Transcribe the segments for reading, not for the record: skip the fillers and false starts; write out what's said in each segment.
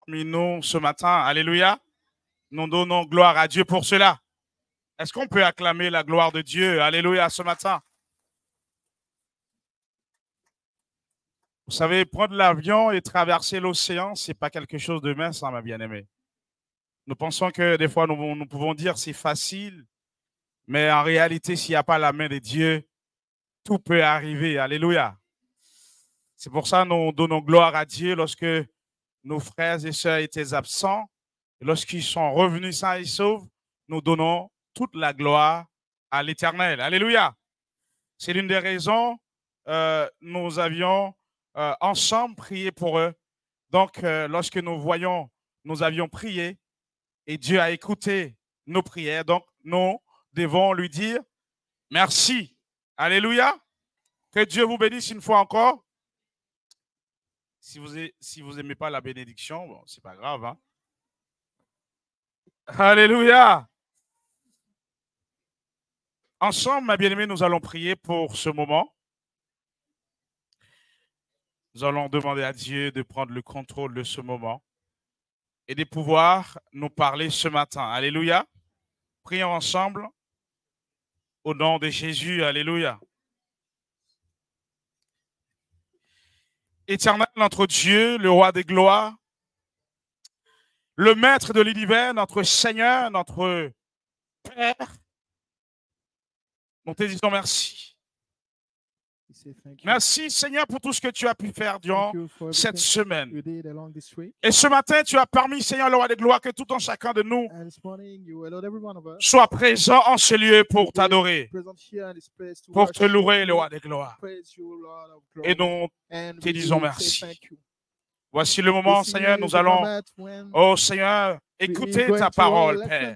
parmi nous ce matin. Alléluia. Nous donnons gloire à Dieu pour cela. Est-ce qu'on peut acclamer la gloire de Dieu? Alléluia ce matin. Vous savez, prendre l'avion et traverser l'océan, ce n'est pas quelque chose de mince, hein, ma bien-aimée. Nous pensons que des fois, nous pouvons dire c'est facile, mais en réalité, s'il n'y a pas la main de Dieu, tout peut arriver. Alléluia. C'est pour ça que nous donnons gloire à Dieu lorsque nos frères et sœurs étaient absents. Et lorsqu'ils sont revenus sains et saufs, nous donnons toute la gloire à l'Éternel. Alléluia. C'est l'une des raisons, nous avions ensemble prié pour eux. Donc, lorsque nous avions prié et Dieu a écouté nos prières, donc nous devons lui dire merci. Alléluia. Que Dieu vous bénisse une fois encore. Si vous n'aimez pas la bénédiction, bon, ce n'est pas grave. Hein? Alléluia. Ensemble, ma bien-aimée, nous allons prier pour ce moment. Nous allons demander à Dieu de prendre le contrôle de ce moment et de pouvoir nous parler ce matin. Alléluia. Prions ensemble au nom de Jésus. Alléluia. Éternel, notre Dieu, le roi des gloires, le maître de l'univers, notre Seigneur, notre Père, nous te disons merci. Merci Seigneur pour tout ce que tu as pu faire durant cette semaine. Et ce matin, tu as permis, Seigneur, le roi des gloires, que tout un chacun de nous soit présent en ce lieu pour t'adorer, pour te louer, le roi des gloires. Et nous te disons merci. Voici le moment, Seigneur, nous allons, oh Seigneur, écouter ta parole, Père.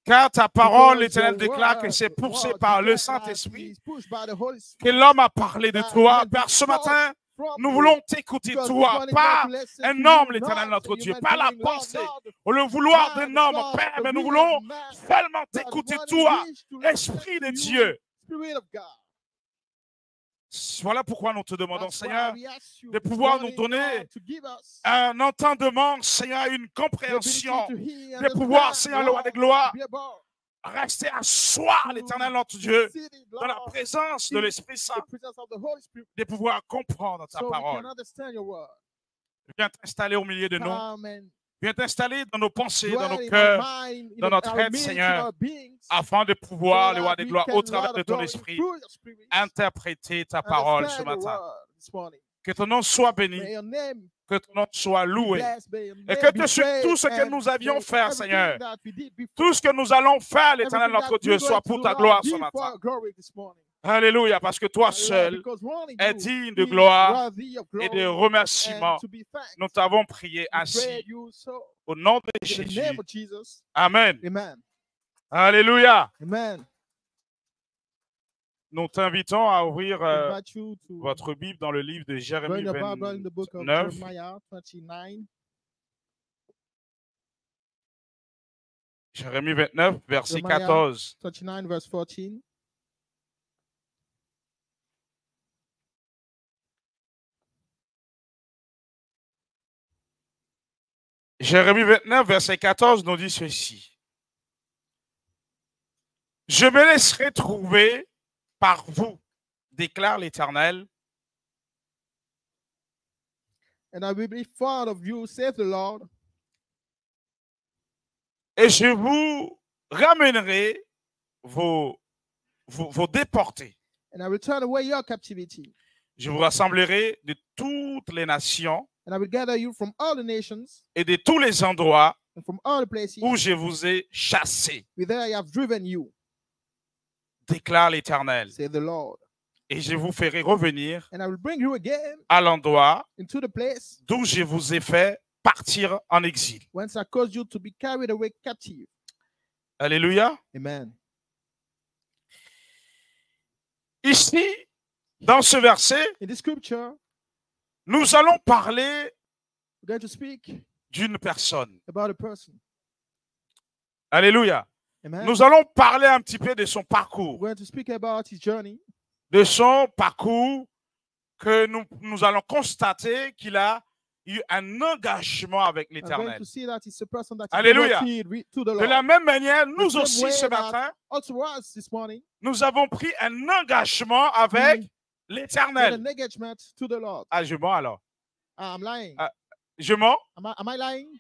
Car ta parole, l'Éternel déclare que c'est poussé par le Saint-Esprit que l'homme a parlé de toi. Père, ce matin, nous voulons t'écouter, toi, pas un homme, l'Éternel notre Dieu, pas la pensée ou le vouloir d'un homme, Père, mais nous voulons seulement t'écouter, toi, Esprit de Dieu. Voilà pourquoi nous te demandons, Seigneur, de pouvoir nous donner un entendement, Seigneur, une compréhension, de pouvoir, Seigneur, le roi des gloires, rester à soi, l'Éternel notre Dieu, dans la présence de l'Esprit Saint, de pouvoir comprendre ta parole. Viens t'installer au milieu de nous. Viens t'installer dans nos pensées, dans nos cœurs, dans notre être, Seigneur, afin de pouvoir, le roi des gloires, au travers de ton esprit, interpréter ta parole ce matin. Que ton nom soit béni, que ton nom soit loué, et que tout ce que nous avions fait, Seigneur, tout ce que nous allons faire, l'Éternel notre Dieu, soit pour ta gloire ce matin. Alléluia, parce que toi seul es digne de gloire et de remerciement. Nous t'avons prié ainsi. Au nom de Jésus. Amen. Alléluia. Nous t'invitons à ouvrir votre Bible dans le livre de Jérémie 29. Jérémie 29, verset 14. Jérémie 29, verset 14 nous dit ceci. Je me laisserai trouver par vous, déclare l'Éternel. And I will be found of you, saith the Lord. Et je vous ramènerai vos déportés. And I will turn away your captivity. Je vous rassemblerai de toutes les nations. And I will gather you from all the nations, et de tous les endroits and from all the places où je vous ai chassés, whither I have driven you, déclare l'Éternel. saith the Lord. Et je vous ferai revenir And I will bring you again à l'endroit into the place d'où je vous ai fait partir en exil. whence I caused you to be carried away captive. Alléluia. Amen. Ici, dans ce verset, In the scripture, nous allons parler we're going to speak d'une personne. about a person. Alléluia. Amen. Nous allons parler un petit peu de son parcours. We're going to speak about his journey. De son parcours que nous allons constater qu'il a eu un engagement avec I'm going l'Éternel. to see that it's a person that is Alléluia. devoted to the De Lord. la même manière, nous The same aussi way ce that matin, also us this morning, nous avons pris un engagement avec with l'Éternel. an engagement to the Lord. Ah, je mens alors. I'm lying. Je mens. Am I lying?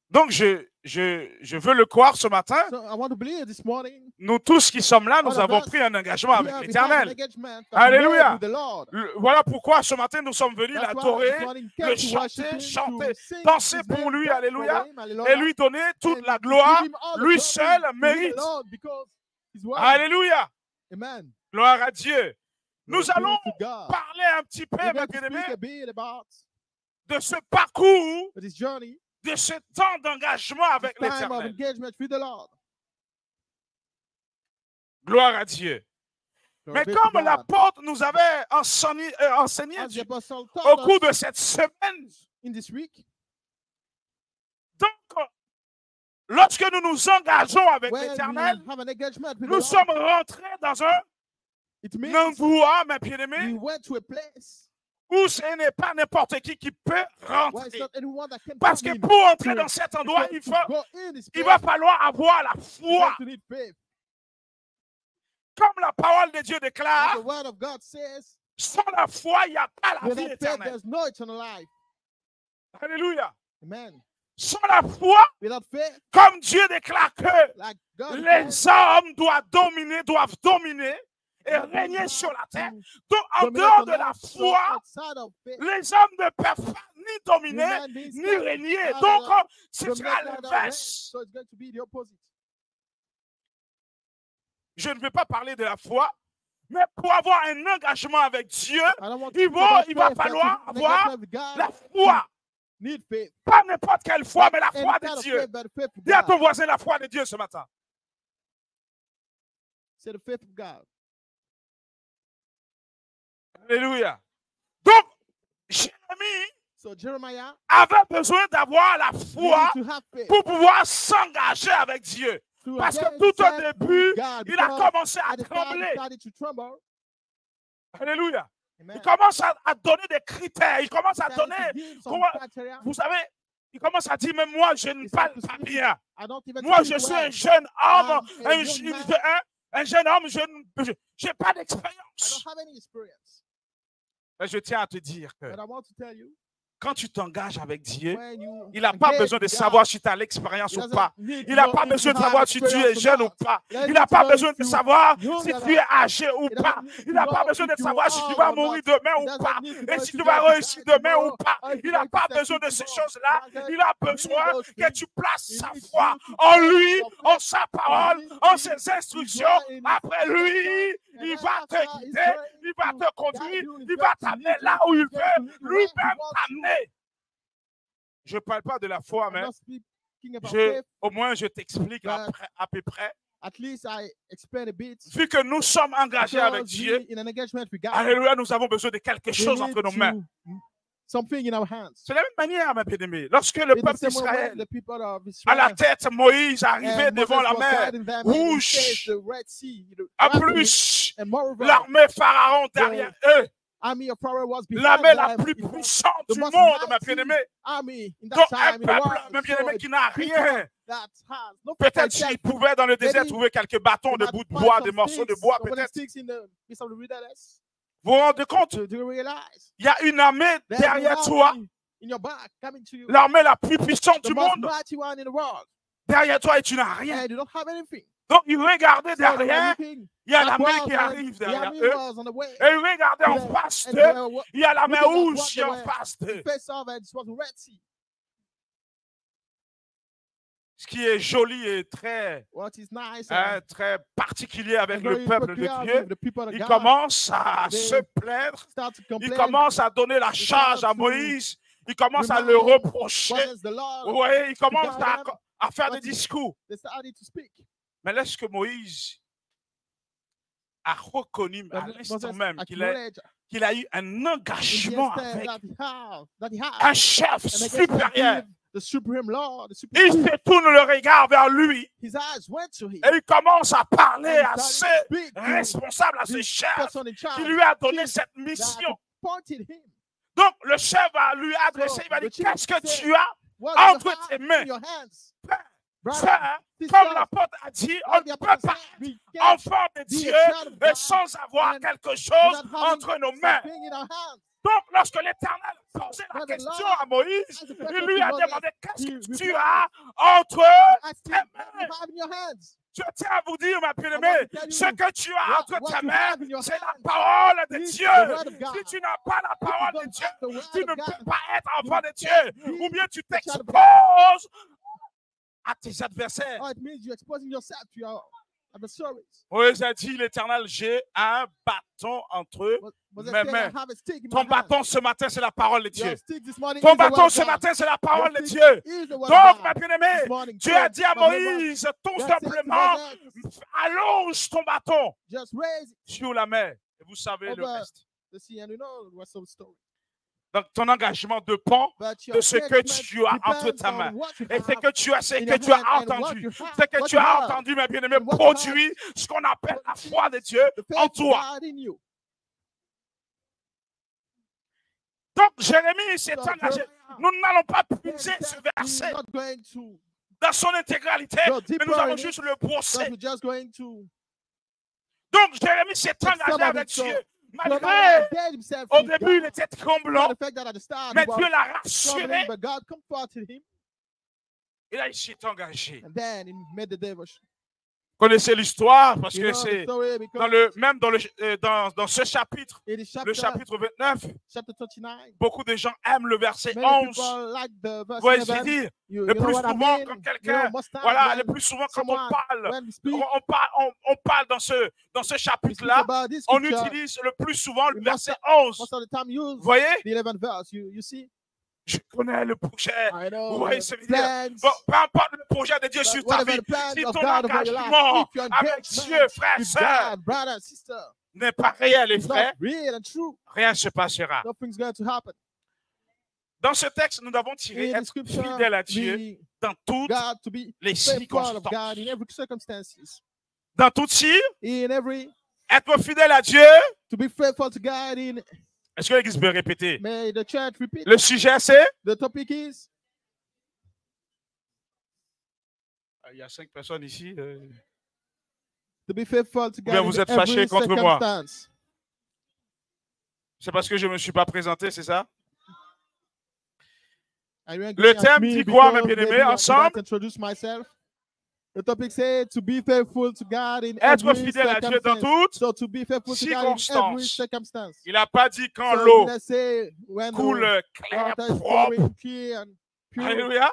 Donc, je veux le croire ce matin. So I want to believe this morning. Nous tous qui sommes là, nous All of avons us, pris un engagement we avec have l'Éternel. an engagement that Alléluia. with the Lord. Voilà pourquoi ce matin nous sommes venus That's why l'adorer, this morning le came to worship chanter, him, chanter, to sing danser his pour name, lui, dance alléluia, for him, hallelujah, et lui donner toute and la to gloire. give him all the Lui glory seul to him mérite. alone because he's worthy. Alléluia. Amen. Gloire à Dieu. Nous Glory allons to God. parler un petit peu, We're mes going to bien-aimés, speak a bit about de ce parcours, this journey, de ce temps d'engagement this avec time of l'Éternel. engagement with the Lord. Gloire à Dieu. Glory Mais be to comme God. l'apôtre nous avait enseigné As the apostle au taught cours de us cette semaine, in this week, donc, lorsque nous nous engageons avec when we l'Éternel, have an engagement with the nous Lord, sommes rentrés dans un it means endroit, mes we bien-aimés, went to a place où ce n'est pas n'importe qui peut where it's rentrer. not anyone that can Parce come que in. pour entrer to- dans cet to endroit, go- il to go in this va place, falloir avoir la you're foi. going to need faith. Comme la parole de Dieu Like déclare, the word of God says, sans la foi, il n'y a pas la vie without faith, éternelle. there's no eternal life. Alléluia. Amen. Sans la foi, Without faith, comme Dieu déclare que like God les says, hommes doivent dominer et that we régner have sur la terre. to Donc, en dominate dehors on de la earth, so foi, outside of faith, les hommes ne peuvent pas ni dominer, human beings ni can't régner. have Donc, a c'est dominate à without reign. l'inverse. So it's going to be the opposite. Je ne vais pas parler de la foi, mais pour avoir un engagement avec Dieu, I don't want to il speak about va faith, but falloir to avoir engagement with God, la foi. need faith. Pas n'importe quelle foi, mais la Any foi kind de of Dieu. faith, but the faith of Dis à ton God. voisin la foi de Dieu ce matin. Say the faith of God. Alléluia. Donc, Jérémie So Jeremiah avait besoin d'avoir la foi needed to have faith. pour pouvoir s'engager avec Dieu. To Parce que engage tout au himself début, with God, il a because commencé à at the start he trembler. started to tremble. Alléluia. Amen. Il commence à donner des critères. Il commence à Started to donner, give some comment- criteria. vous savez, il commence à dire, même moi, je ne He parle started to pas speak. bien. I don't even Moi, speak je suis well. un jeune homme, I'm a young man. un jeune homme, je n'ai pas I d'expérience. don't have any experience. Mais je tiens à te dire que But I want to tell you, quand tu t'engages avec Dieu, when you il n'a pas engage besoin de with God, savoir si tu as l'expérience he ou doesn't pas. need Il to n'a know pas if besoin you de have savoir si tu es experience or jeune ou not. pas. He doesn't Il n'a need pas to know besoin if de you savoir young si or tu es not. âgé ou He pas. doesn't need Il to n'a pas know besoin de if you savoir si tu are vas or mourir not. demain He ou doesn't pas. need to Et know si if tu you're vas going to réussir die demain ou tomorrow pas. or if Il you're n'a going to pas succeed besoin de ces tomorrow. choses-là. He doesn't Il a need besoin those que things. tu places He sa needs foi you to en place lui, your en faith sa parole, in en him, ses his instructions. word, in his Après lui, instruction, il and va after te he's guider, going il va to te conduire, guide you, he's il going va to t'amener lead là you, où il he's going to veut lead you where he lui-même wants you. t'amener. Je ne parle pas de la foi, I'm mais not speaking about faith, au moins je t'explique but à peu près. at least I explain a bit. Vu que nous sommes engagés avec Because Dieu, we, in an engagement with God, alléluia, nous avons besoin de quelque we chose need entre nos mains. something in our hands. C'est la même manière, mes bien-aimés. Lorsque le In the peuple same way, d'Israël, the people of à la Israel tête, Moïse arrivait and devant Moses la was mer guiding them and he rouge. faced the Red Sea, the En rapidly, plus, and moreover, l'armée Pharaon derrière eux, army of Pharaoh was behind l'armée la them. plus It was puissante the du most monde, mes mighty bien-aimés. army in that Donc, un time in the peuple, world. mes bien-aimés, So qui n'a people rien. that has no Peut-être potential s'il pouvait dans le désert trouver quelques bâtons, des bouts de bois, des morceaux de bois, peut-être. sticks in the midst of the wilderness. Vous vous rendez compte? Do you realize? Il y a une armée There's derrière an toi, army in your back coming to you. l'armée la plus puissante The du most monde. mighty one in the world. Derrière toi et tu n'as rien. And you don't have anything. Donc, il regardait So they were derrière, looking il y a la backward mer qui and arrive the derrière army eux. was on the way. Et il regardait en Yeah. face And d'eux, they were il y a la mer looking at rouge what qui they est en were face d'eux. face of, and it was the Red Sea. Ce qui est joli et très, What is nice très particulier avec and le very peuple de peculiar Dieu, with the people of il God. commence à They se plaindre, Start to il complain. commence à donner la charge à to Moïse, il commence à le remind reprocher. what is the Lord. Vous voyez, il commence guide them. à faire What des is- discours. They started to speak. Mais lorsque Moïse a reconnu à But l'instant Moses même acknowledged qu'il a eu un in engagement the instant avec that he had un chef an engagement supérieur, with the supreme Lord, the supreme il se tourne le regard vers lui his eyes went to him. et il commence à parler And à he ses started to speak to responsables, à ses the chefs person in charge qui lui a donné chief cette that mission. appointed him. Donc, le chef va lui adresser, il va dire, qu'est-ce que tu as entre tes mains? Frère, comme l'apôtre a dit, on ne peut pas être enfant de Dieu sans avoir quelque chose entre nos mains. Donc, lorsque l'Éternel posait la question à Moïse, il lui a demandé, qu'est-ce que tu as entre tes mains? Je tiens à vous dire, ma bien-aimée, ce que tu as entre tes mains, c'est la parole de Dieu. Si tu n'as pas la parole de Dieu, tu ne peux pas être enfant de Dieu. Ou bien tu t'exposes à tes adversaires. Moïse a dit, l'Éternel, j'ai un bâton entre mes mains. Ton bâton ce matin, c'est la parole de Dieu. Ton bâton ce matin, c'est la parole de Dieu. Donc, ma bien-aimée, Dieu a dit à Moïse, tout simplement, allonge ton bâton sur la mer. Et vous savez le reste. Donc, ton engagement dépend de ce que tu as entre ta main. Et ce que tu as entendu. Ce que tu as entendu, mes bien-aimés, produit ce qu'on appelle la foi de Dieu en toi. Donc, Jérémie s'est engagé. Nous n'allons pas puiser ce verset dans son intégralité, mais nous allons juste le brosser. Donc, Jérémie s'est engagé avec Dieu. Malgré, au début, il était tremblant, mais Dieu l'a rassuré. Et là, il s'est engagé. Vous connaissez l'histoire parce que c'est même dans ce chapitre, le chapitre 29, beaucoup de gens aiment le verset 11. Vous voyez ce qu'il dit? Le plus souvent, quand quelqu'un, voilà, le plus souvent quand on parle dans ce chapitre-là, on utilise le plus souvent le verset 11. Vous voyez? Je connais le projet. Vous voyez ce que je veux dire? Bon, peu importe le projet de Dieu sur ta vie. Si ton engagement avec Dieu, frère, sœur, n'est pas réel et vrai, rien ne se passera. Dans ce texte, nous avons tiré être fidèle à Dieu dans toutes les circonstances. Dans toutes circonstances, être fidèle à Dieu. Est-ce que l'Église peut répéter? Le sujet, c'est? Il y a 5 personnes ici. Bien, vous êtes fâchés contre moi. C'est parce que je ne me suis pas présenté, c'est ça? Le thème dit quoi, mes bien-aimés, ensemble? The topic said to be faithful to God in être fidèle à Dieu dans toutes circonstances. Il n'a pas dit quand l'eau coule clair, propre. Alléluia.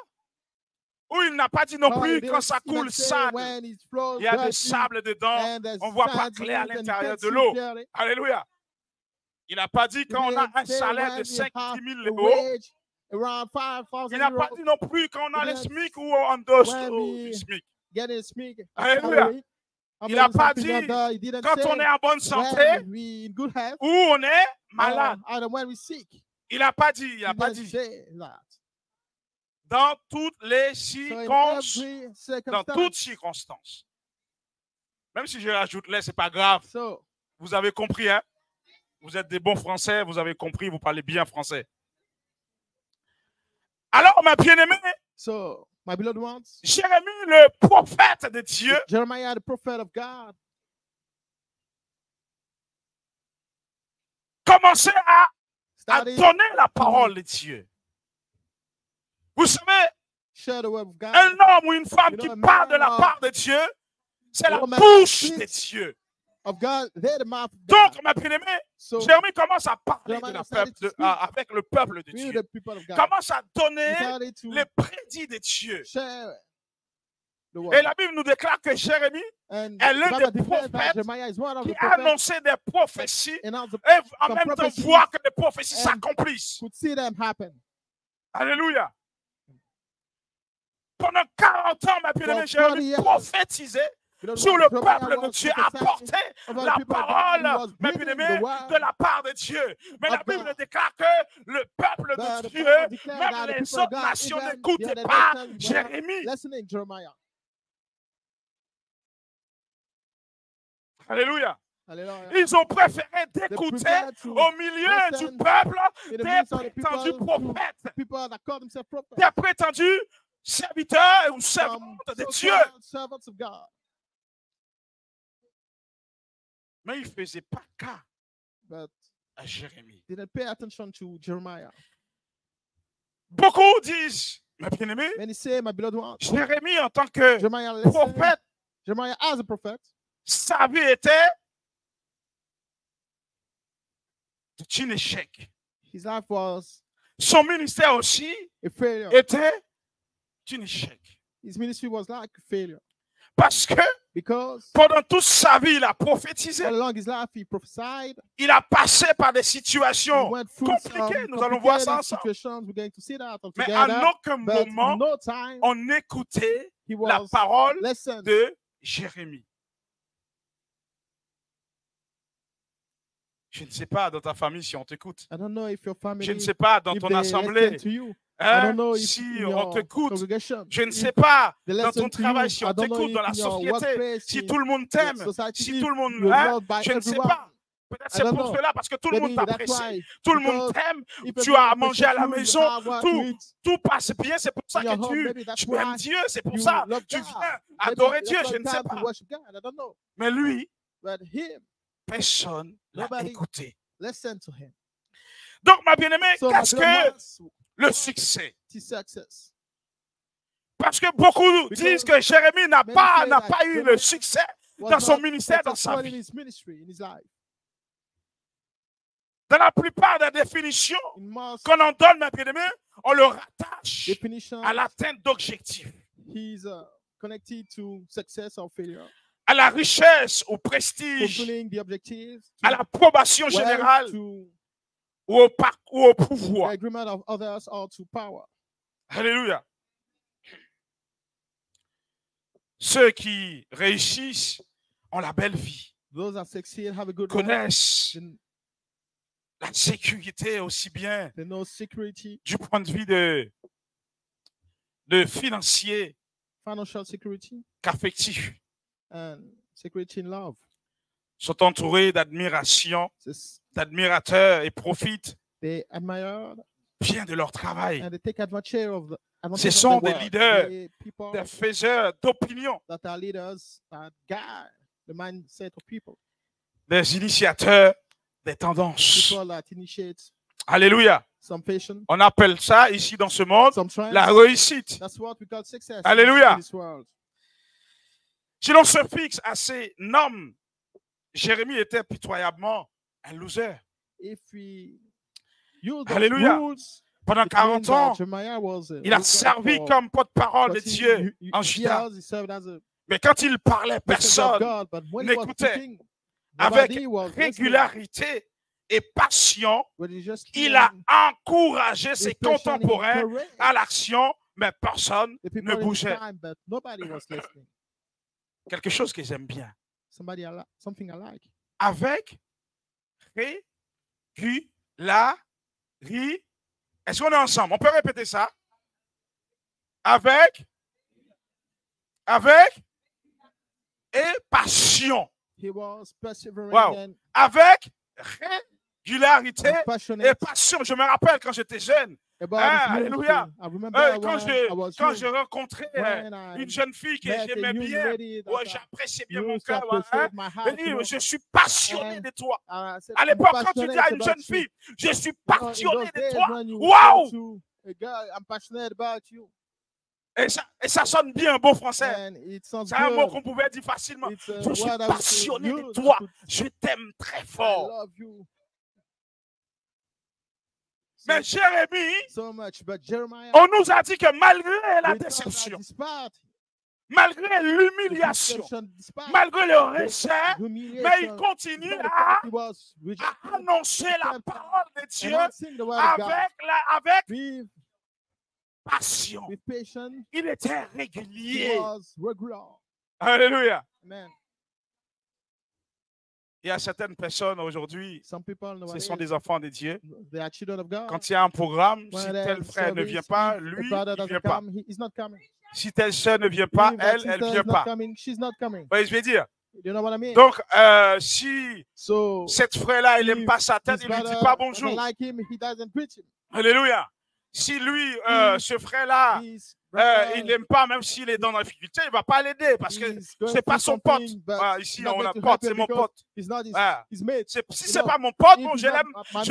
Ou il n'a pas dit non plus quand ça coule sale. Il y a des sables dedans. On ne voit pas clair à l'intérieur de l'eau. Alléluia. Il n'a pas dit quand on a un salaire de 5-10 000 euros. Il n'a pas dit non plus quand on a le SMIC ou en dessous du SMIC. Alléluia. Il n'a pas dit quand on est en bonne santé ou on est malade. Il n'a pas dit. Il n'a pas dit. Dans toutes les circonstances. Dans toutes circonstances. Même si je rajoute les, ce n'est pas grave. Vous avez compris, hein? Vous êtes des bons Français, vous avez compris, vous parlez bien français. Alors, ma bien-aimée, my beloved ones, Jérémie, le prophète de Dieu, Jeremiah, the prophet of God, commençait à donner la parole de Dieu. Vous savez, un homme ou une femme qui parle de la part de Dieu, c'est la bouche de Dieu. Donc, ma bien-aimée, Jérémie commence à parler avec le peuple de Dieu. Commence à donner les prédits de Dieu. Et la Bible nous déclare que Jérémie est l'un des prophètes qui a annoncé des prophéties et en même temps voir que les prophéties s'accomplissent. Alléluia. Pendant 40 ans, ma bien-aimée, Jérémie prophétisait sur le peuple de Dieu, apporter la parole, mes bien-aimés, de la part de Dieu. Mais la Bible déclare que le peuple de Dieu, même les autres nations, n'écoutaient pas Jérémie. Alléluia. Ils ont préféré d'écouter au milieu du peuple des prétendus prophètes, des prétendus serviteurs ou servantes de Dieu. Mais ils ne faisaient pas cas à Jérémie. Beaucoup disent, ma bien-aimée, Jérémie en tant que prophète, sa vie était un échec. Son ministère aussi était un échec. Parce que pendant toute sa vie, il a prophétisé. Il a passé par des situations compliquées. Nous allons voir ça ensemble. Mais à aucun moment, on écoutait la parole de Jérémie. Je ne sais pas dans ta famille si on t'écoute. Je ne sais pas dans ton assemblée. Si on t'écoute, je ne sais pas dans ton travail si on t'écoute, dans la société, si tout le monde t'aime, si tout le monde, je ne sais pas. Peut-être c'est pour cela, parce que tout le monde t'apprécie, tout le monde t'aime, tu as à manger à la maison, tout passe bien, c'est pour ça que tu aimes Dieu, c'est pour ça que tu viens adorer Dieu, je ne sais pas. Mais lui, personne ne l'a écouté. Donc, ma bien-aimée, qu'est-ce que le succès? Parce que beaucoup disent que Jérémie n'a pas eu le succès dans son ministère, dans sa vie. Dans la plupart des définitions qu'on en donne, ma bien-aimée, on le rattache à l'atteinte d'objectifs, à la richesse, au prestige, à l'approbation générale ou au pouvoir. Alléluia. Ceux qui réussissent ont la belle vie, connaissent la sécurité aussi bien du point de vue de financier qu'affectif. Sont entourés d'admiration, d'admirateurs et profitent bien de leur travail. Ce sont des leaders, des faiseurs d'opinion, des initiateurs des tendances. Alléluia. On appelle ça ici dans ce monde la réussite. Alléluia. Si l'on se fixe à ces normes, Jérémie était pitoyablement un loser. Alléluia. Pendant 40 ans, il a servi comme porte-parole de Dieu en Juda. Mais quand il parlait, personne n'écoutait. Avec régularité et passion, il a encouragé ses contemporains à l'action, mais personne ne bougeait. Quelque chose que j'aime bien. Avec régularité. Est-ce qu'on est ensemble? On peut répéter ça? Avec et passion. Wow. Avec régularité et passion. Je me rappelle quand j'étais jeune. Alléluia. Quand je rencontrais une jeune fille que j'aimais bien, j'appréciais bien mon cœur, elle dit, je suis passionné de toi. À l'époque, quand tu dis à une jeune fille, je suis passionné de toi, waouh! Et ça sonne bien, un beau français. C'est un mot qu'on pouvait dire facilement. Je suis passionné de toi. Je t'aime très fort. Mais Jérémie, on nous a dit que malgré la déception, malgré l'humiliation, malgré le rejet, mais il continue à annoncer la parole de Dieu avec passion. Il était régulier. Alléluia. Il y a certaines personnes aujourd'hui, ce sont des enfants de Dieu. Quand il y a un programme, si tel frère ne vient pas, lui, il ne vient pas. Si telle soeur ne vient pas, elle ne vient pas. Vous voyez, je vais dire, You know what I mean? Donc, si cette frère-là, il n'aime pas sa tête, il ne lui dit pas bonjour. Like him, he doesn't preach him. Alléluia. Si lui, ce frère-là, il n'aime pas, même s'il est dans la difficulté, il ne va pas l'aider parce que ce n'est pas son pote. Ici, on a pote, c'est mon pote. Si ce n'est pas mon pote, bon, je ne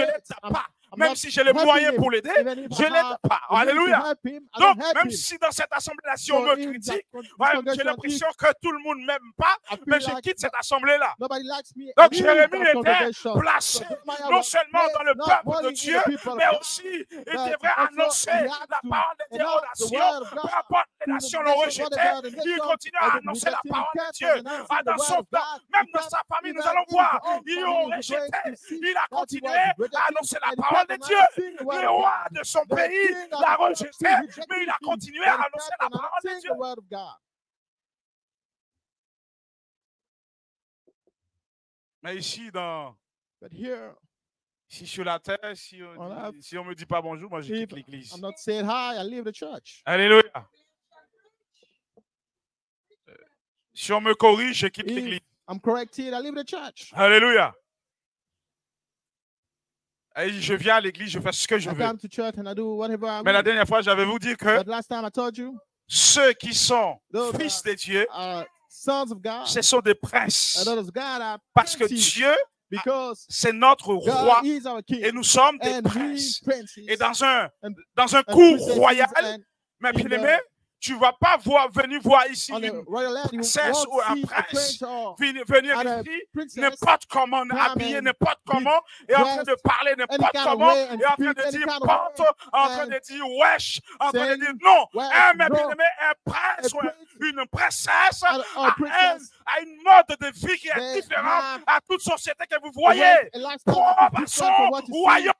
l'aide pas. Même si j'ai les moyens pour l'aider, je ne l'aide pas. Alléluia. Donc, même si dans cette assemblée-là, si on me critique, j'ai l'impression que tout le monde ne m'aime pas, mais je quitte cette assemblée-là. Donc, Jérémie était placé non seulement dans le peuple de Dieu, mais aussi il devrait annoncer la parole de Dieu aux nations. Peu importe, les nations l'ont rejeté, il continue à annoncer la parole de Dieu. Dans son temps, même dans sa famille, nous allons voir, ils l'ont rejeté. Il a continué à annoncer la parole de Dieu. Le roi de son pays l'a rejeté, mais il a continué à annoncer la parole de Dieu. Mais ici, ici sur la terre, si on me dit pas bonjour, moi je quitte l'église. I'm not saying hi, I leave the church. Alléluia. Si on me corrige, je quitte l'église. I'm corrected, I leave the church. Alléluia. Et je viens à l'église, je fais ce que je veux. Mais la dernière fois, j'avais vous dit que ceux qui sont fils de Dieu, ce sont des princes. Parce que Dieu, c'est notre roi et nous sommes des princes. Et dans un cours royal, mes bien-aimés, tu ne vas pas venir voir ici une princesse ou un prince venir ici n'importe comment, habillé n'importe comment, et en train de parler n'importe comment, et en train de dire porte, en train de dire wesh, en train de dire non. Un prince ou une princesse a une mode de vie qui est différente à toute société que vous voyez. Pour son royaume.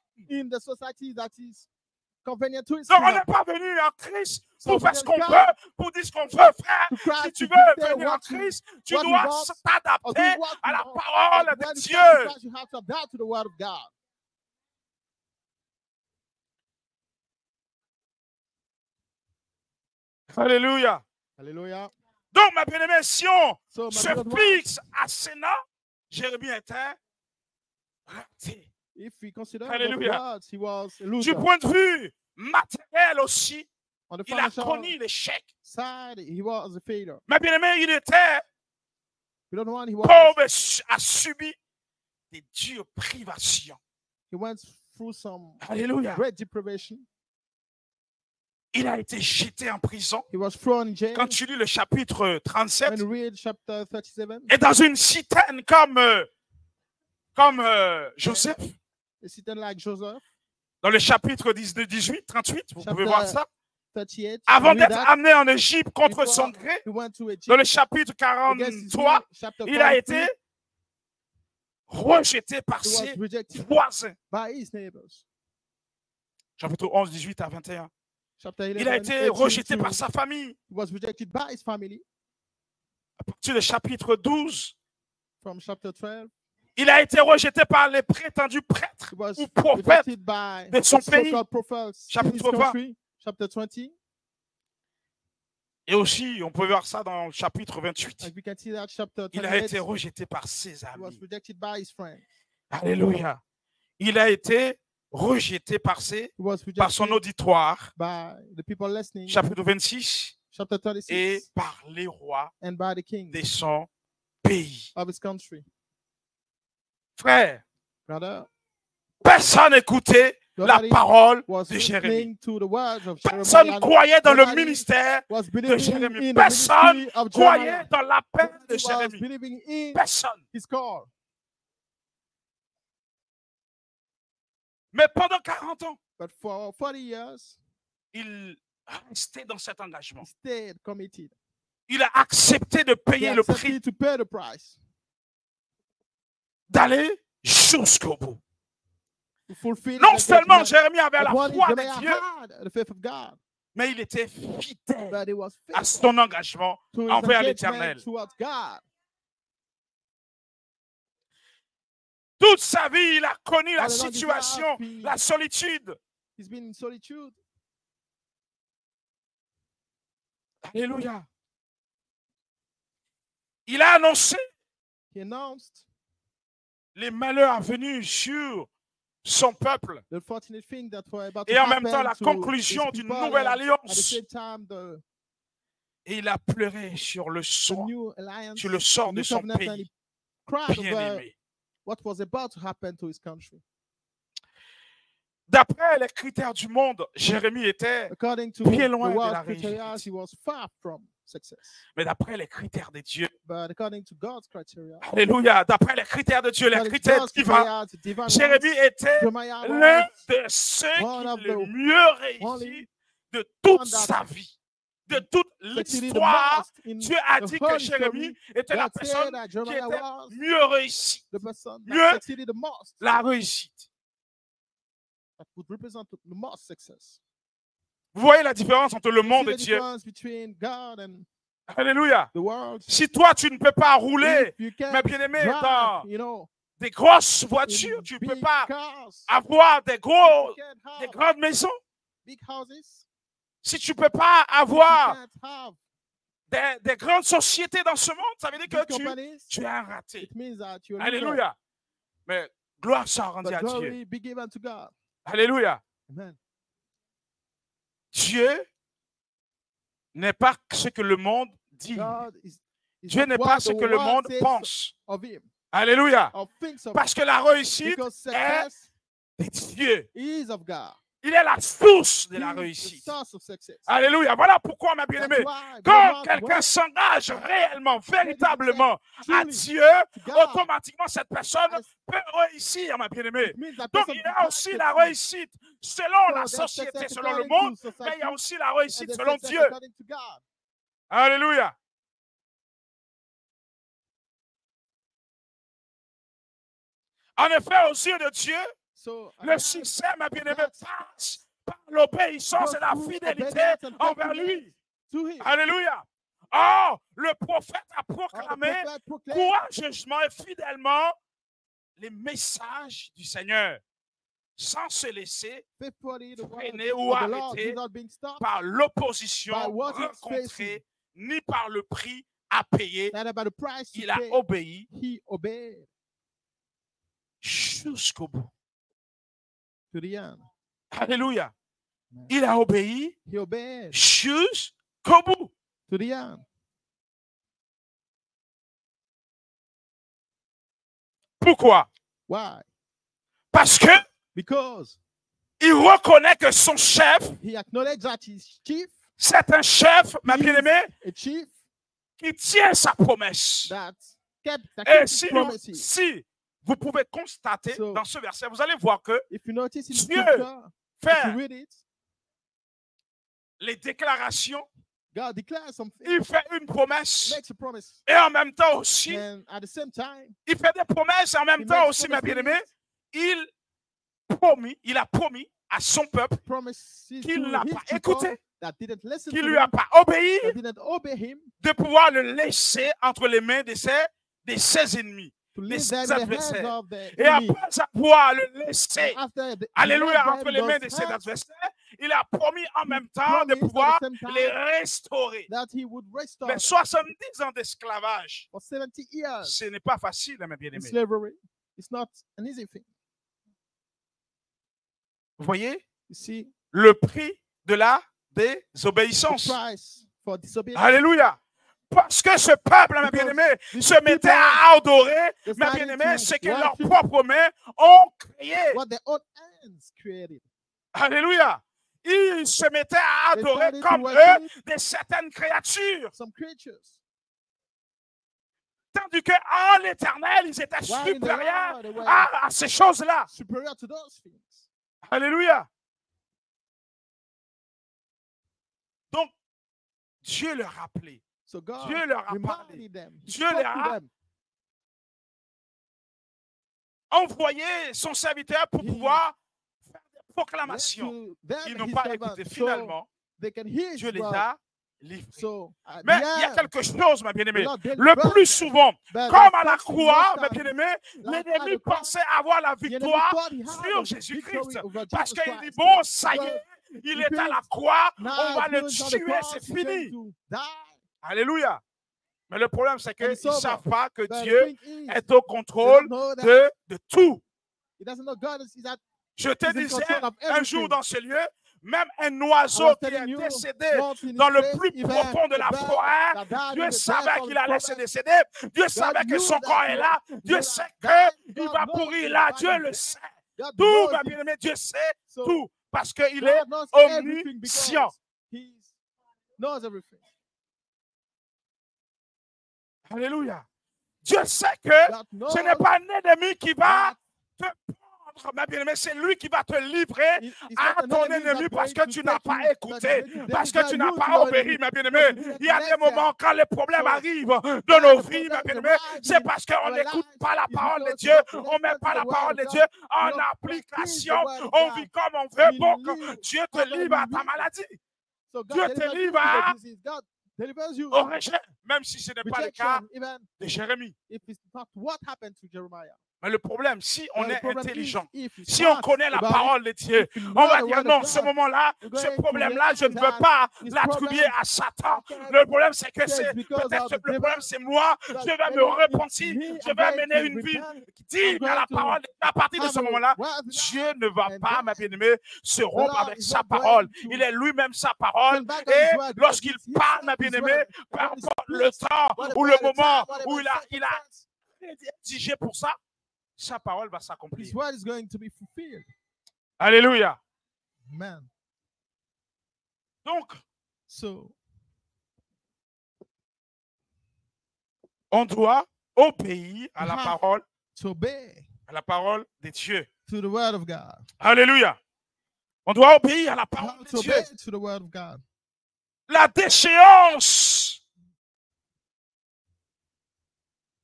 Donc, on n'est pas venu en Christ pour faire ce qu'on veut, pour dire ce qu'on veut, frère. Si tu veux venir en Christ, tu dois t'adapter à la parole de Dieu. Alléluia. Alléluia. Donc, ma bien-aimée, si on se fixe à Sénat, Jérémie était raté. Alléluia. Du point de vue matériel aussi, il a connu l'échec. Mais bien aimé, il était pauvre, a subi des dures privations. Alléluia. Il a été jeté en prison. Quand tu lis le chapitre 37, et dans une citerne comme Joseph. Dans le chapitre 18, 38, vous pouvez voir ça. Avant d'être amené en Égypte contre son gré, dans le chapitre 43, il a été rejeté par ses voisins. Chapitre 11, 18 à 21. Il a été rejeté par sa famille. À partir du chapitre 12, il a été rejeté par les prétendus prêtres ou prophètes de son pays. Chapitre 20. Et aussi, on peut voir ça dans le chapitre 28. Il a été rejeté par ses amis. Alléluia. Il a été rejeté par son auditoire. Chapitre 26. Et par les rois de son pays. Frère, personne n'écoutait la parole de Jérémie. Personne croyait dans le ministère de Jérémie. Personne croyait dans l'appel de Jérémie. Personne. Mais pendant 40 ans, il restait dans cet engagement. Il a accepté de payer le prix, d'aller jusqu'au bout. Non seulement Jérémie avait la foi de Dieu, mais il était fidèle à son engagement envers l'Éternel. Toute sa vie, il a connu la situation, la solitude. Alléluia. Il a annoncé he announced les malheurs venus sur son peuple. the fortunate thing that were about to Et en même temps, happen la to conclusion his d'une people, nouvelle and at the alliance. same time, the Et il a pleuré sur le new alliance, sort the de new son covenant, and pays he cried over bien-aimé. what was about to happen to his country. D'après les critères du monde, Jérémie était According to bien the loin de la world's criteria, réussite. he was far from success. Mais d'après les critères de Dieu, But according to God's criteria, alléluia, d'après les critères de Dieu, les according to critères God's divins, criteria, the divine Jérémie ones, était Jeremiah l'un was de ceux qui one of le the mieux réussi only de toute one that sa vie, de toute succeeded the l'histoire. most in Dieu a the dit whole que Jérémie history. était la God said personne that qui Jeremiah était was mieux réussie. the person Mieux that succeeded the most, la réussite. that would represent the most success. Vous voyez la différence entre le You see monde the et Dieu? difference between God and Alléluia. the world. Si toi, tu ne peux pas rouler, If you can mais bien aimé, drive, dans you know, des grosses in voitures, tu ne peux big pas cars, avoir des you gros, can't des have grandes maisons. big houses, Si tu ne peux pas you avoir can't have des grandes sociétés dans ce monde, ça veut dire que big companies, tu es un raté. it means that you're a loser. Alléluia. Mais gloire soit rendue But à Dieu. glory be given to God. Alléluia. Amen. Dieu n'est pas ce que le monde dit. God is Dieu not n'est what pas the ce que le world monde says pense. of him, Alléluia. or thinks of Parce him. que la réussite Because est success de Dieu. is of God. Il est la source de He la is the réussite. source of success. Alléluia. Voilà pourquoi, ma That's bien-aimée, why, quand beloved, quelqu'un when s'engage réellement, véritablement à truly Dieu, to God, automatiquement, cette personne peut réussir, ma bien-aimée. it means that Donc, person il y a does aussi succeed. la réussite selon So la there's société, success selon le according monde, to mais il y a society, aussi la and réussite there's selon success Dieu. according to God. Alléluia. En effet, aux yeux de Dieu, So le succès, ma bien-aimée, passe par l'obéissance et la fidélité envers lui. to him. Alléluia. Or, le prophète a The proclamé prophet proclaimed courageusement et fidèlement les messages du Seigneur, sans se laisser faithfully the word freiner ou of the Lord arrêter without being stopped, par l'opposition by what it's rencontrée, facing. ni par le prix à payer. that about the price he Il a paid, obéi he obeyed jusqu'au bout. to the end. Alléluia. Il a obéi He obeyed jusqu'au bout. to the end. Pourquoi? Why? Parce que Because il reconnaît que son chef, he acknowledged that his chief, c'est un chef, ma He is bien-aimée, a chief qui tient sa promesse. that kept Et his promises. si vous pouvez constater So, dans ce verset, vous allez voir que If you notice in the Dieu scripture, if you fait read it, les déclarations, God declares something, il fait une promesse makes a promise, et en même temps aussi, and at the same time, il fait des promesses et en même he temps makes aussi, ma promises, bien-aimée, il a promis à son peuple promises qu'il to n'a his pas people écouté, that didn't listen qu'il to lui him, a pas obéi, that didn't obey him, de pouvoir le laisser entre les mains de ses ennemis, to de leave ses them in the hands adversaires. of the Et enemy. après pouvoir le laisser, After the, alléluia, he led entre them les mains de those ses hands, adversaires, il a promis en he même temps de promised at the pouvoir same time les restaurer. that he would restore Mais them 70 ans d'esclavage, for 70 years ce n'est pas facile, mes in bien-aimés. slavery. It's not an easy thing. Vous voyez You see, le prix de la the désobéissance. price for disobedience. Alléluia. Parce que ce peuple, mes Because bien-aimés, these se mettait à adorer, mes decided bien-aimés, to ce que leurs worship propres mains ont créé. what their own hands created. Alléluia. Ils se mettaient à They adorer started to comme worship eux des certaines créatures. some creatures. Tandis qu'en l'éternel, ils étaient While in the supérieurs Lord, they were à ces choses-là. superior to those things. Alléluia. Donc, Dieu leur a appelé. So God Dieu leur a parlé. reminded them. He Dieu spoke leur to a them. envoyé son serviteur pour He pouvoir faire des Left proclamations. to them Ils n'ont his pas servants, écouté. so Finalement, they can hear Dieu his les word. a livrés. So, at Mais the il y a end, quelque chose, ma bien-aimée. the Lord Le delivered plus them. souvent, But comme à la unfortunately, croix, most mes times, bien-aimés, like at l'ennemi the cross, pensait avoir la the enemy victoire thought he had sur the Jésus-Christ. victory over Parce Jesus qu'il dit, Christ. bon, ça y So, est, il he est à la feels, croix, now on va le he was on the tuer, cross, c'est he's going fini. to die. Alléluia. Mais le problème, c'est qu'ils ne sober. savent pas que But Dieu the thing is, est au contrôle de tout. he doesn't know God is that Je te he's in disais control of un jour everything. dans ce lieu, même un I oiseau was qui est telling you, décédé once in dans his le place, plus even profond de la the bird forêt, that died Dieu in the savait depth of qu'il the allait se forest, décéder. Dieu savait que knew son that corps est he là. would Dieu die. sait God qu'il va knows pourrir his là. body. Dieu le sait. God Tout, knows ma it. bien-aimée, Dieu sait So, tout. Parce qu'il God est knows everything omniscient. because he knows everything. Alléluia. Dieu sait que God knows ce n'est pas un ennemi qui va that te prendre, ma bien-aimée. C'est lui qui va te livrer it's à not an ton enemy ennemi that's parce going que to tu n'as take pas you, écouté, but parce they que tu will n'as use pas your obéi, enemy ma bien-aimée. because you didn't Il y a des let moments quand les problèmes So, arrivent dans when nos the vies, ma problem bien-aimée, arises c'est in parce qu'on our n'écoute lives, pas la it's parole de because Dieu, we don't on ne met listen pas to la the word parole of de God. Dieu We en don't application, practice the word of on God. vit comme on veut We pour que live Dieu te however livre à we ta will. maladie. So God Dieu te delivers you livre to the à disease. God delivers you au rejet, même si ce n'est pas le cas rejection, even de Jérémie. if it's not what happened to Jeremiah. Mais le problème, si on But the est problem intelligent, is, if you're si on smart connaît la about it, parole de Dieu, if you on know va the dire word non, of ce God, moment-là, you're ce going to problème-là, je ne veux realize pas this l'attribuer problem, à Satan. I can't Le problème, c'est que say c'est it's because peut-être of the le devil, problème, c'est moi. but Je vais me maybe it's repentir. me, Je I'm vais going mener to une vie repent, digne I'm à la going parole. to À partir de have ce a moment-là, word Dieu ne va and pas, God, ma bien-aimée, se the rompre Lord avec is sa not parole. going to Il est lui-même sa parole. turn back on his Et word because lorsqu'il he's parle, ma his bien-aimée, word. peu When he importe le speaks, temps ou whatever le the moment time, où whatever il a circumstance, rédigé pour ça, sa parole va s'accomplir. his word is going to be fulfilled. Alléluia. Amen. Donc, So, on doit obéir à la have parole, to obey à la parole de Dieu. to the word of God. Alléluia. On doit obéir à la parole How de to Dieu. obey to the word of God. La déchéance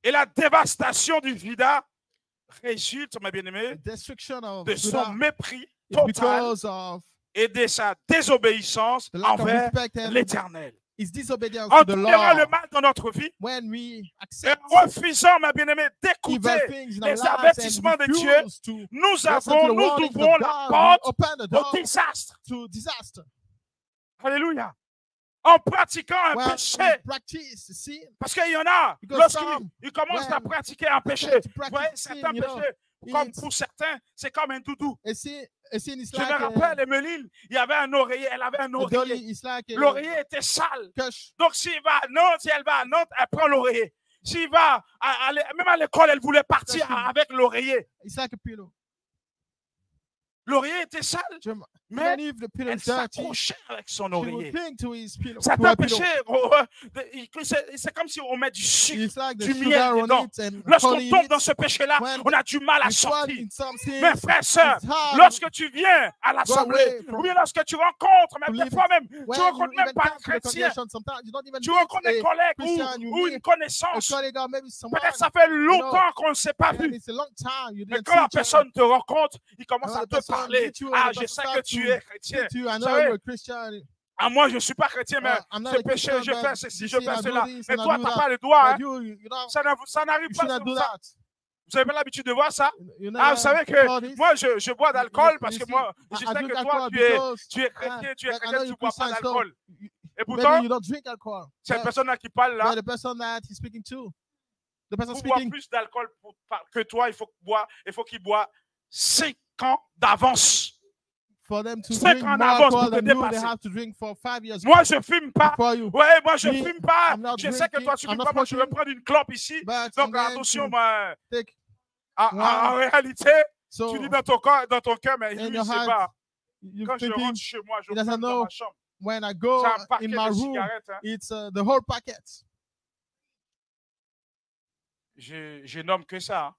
et la dévastation du Juda résulte, ma bien-aimée, The destruction of de son Judah mépris is total because of et de sa désobéissance the lack of envers respect and l'Éternel. his disobedience On to the tolérera le law. mal dans notre vie When we et accept refusant, ma bien-aimée, evil d'écouter things in our les lives and avertissements de Dieu, refuse to nous listen to the nous warnings ouvrons of la God, we porte open the au door désastre. to disaster. Alléluia. En pratiquant un Well, péché. we practice sin. Parce qu'il y en a, Because lorsqu'ils commencent à when pratiquer un péché, to vous voyez, practice certains sin, you know, péchés, comme it's- pour certains, c'est comme un doudou. A sin is Je like me rappelle, Emeline, il y avait un oreiller, elle avait un a dolly oreiller. is like a L'oreiller était sale. cush. Donc, si elle va à Nantes, elle prend l'oreiller. S'il va, même à l'école, elle voulait partir avec l'oreiller. It's like a pillow. L'oreiller était sale, mais Even if the pillow elle is dirty, s'accrochait avec son she will oreiller. cling to his pillow. To Certains her pillow. péchés, c'est comme si on met du sucre, It's like the du miel sugar on dedans. it and Lorsqu'on honey in tombe it. dans ce péché-là, When on a du mal à we fall sortir. in some sins, Mes frères et sœurs, it's hard lorsque tu viens à go l'assemblée, away from- ou bien lorsque tu rencontres, même to des leave fois même, when tu rencontres you même even pas un come to the chrétien, congregation, sometimes you don't even tu meet rencontres des a collègues Christian, you ou meet une a connaissance. colleague or maybe someone. Peut-être ça fait longtemps qu'on ne s'est pas And vu. it's a long time you Mais didn't quand la see each other. personne te rencontre, il commence When à the te person parler. meets you and Ah, the je person sais que starts tu to es chrétien. speak to you, I Vous know savez, you're a Christian. ah, moi, je ne suis pas chrétien, mais I'm not ce a péché, Christian, je but fais ceci, you je see, fais I do cela. this Mais and I toi, do tu n'as that. pas le droit. Hein. But you don't, Ça n'arrive you pas should not comme do ça. that. Vous n'avez pas l'habitude de voir ça? You Ah, never vous savez saw que this? moi, je bois d'alcool parce You que see, moi, je I sais drink que toi, alcohol tu es because, chrétien, but I know tu ne you're bois pas Christian, so d'alcool. Et maybe pourtant, you don't drink alcohol. cette But personne-là qui parle là, the person that he's speaking to, the person pour boire speaking, plus d'alcool que toi, il faut qu'il boive 5 ans d'avance. for them to 5 drink ans more d'avance alcohol pour te than you, they dépasser. have to drink for 5 years Moi, je ne fume pas. before you. Ouais, moi, je ne Me, fume pas. I'm not Je sais que toi, tu ne I'm fumes not pas. Moi, je vais smoking, prendre une clope ici. but I'm Donc, going attention, to take en réalité, so tu dis dans ton cœur, mais in lui, your c'est heart, pas. you're Quand je thinking, rentre chez moi, je he doesn't fume dans know ma chambre. when I go C'est un paquet in my de room, cigarettes. Hein. it's the whole packet. Je nomme que ça. Hein.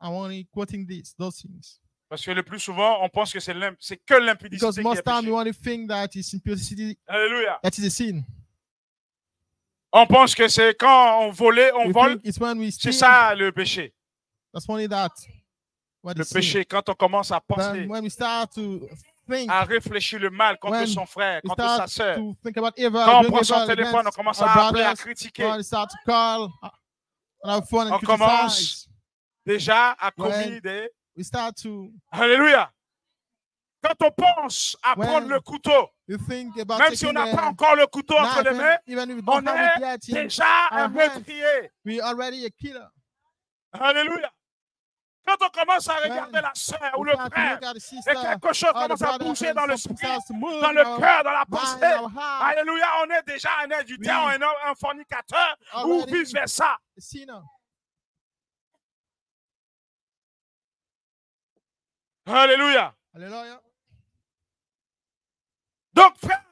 I'm only quoting those things. Parce que le plus souvent, on pense que c'est que l'impudicité Because qui est most time péché. you only think that it's impurity, Alléluia. that is a sin. On pense que c'est quand on vole, We think it's when we c'est steal, ça le péché. that's only that. What Le is sin. péché, quand on commence à penser, Then when we start to think, à réfléchir le mal contre when son frère, we contre sa start sœur, to think about evil, quand on doing prend son evil téléphone, on against commence our à appeler, à brothers, critiquer. when we start to call on our phone and On criticize, commence déjà à commettre When- des... we start to Alléluia. Quand on pense à prendre le couteau, même si on n'a pas encore le couteau entre les mains, on est déjà un meurtrier. Alléluia. Quand on commence à regarder la sœur ou le frère et quelque chose commence à bouger dans le spirit, dans le cœur, dans la pensée, alléluia, on est déjà un adultère, un fornicateur ou vice-versa. Alléluia. Donc, frère,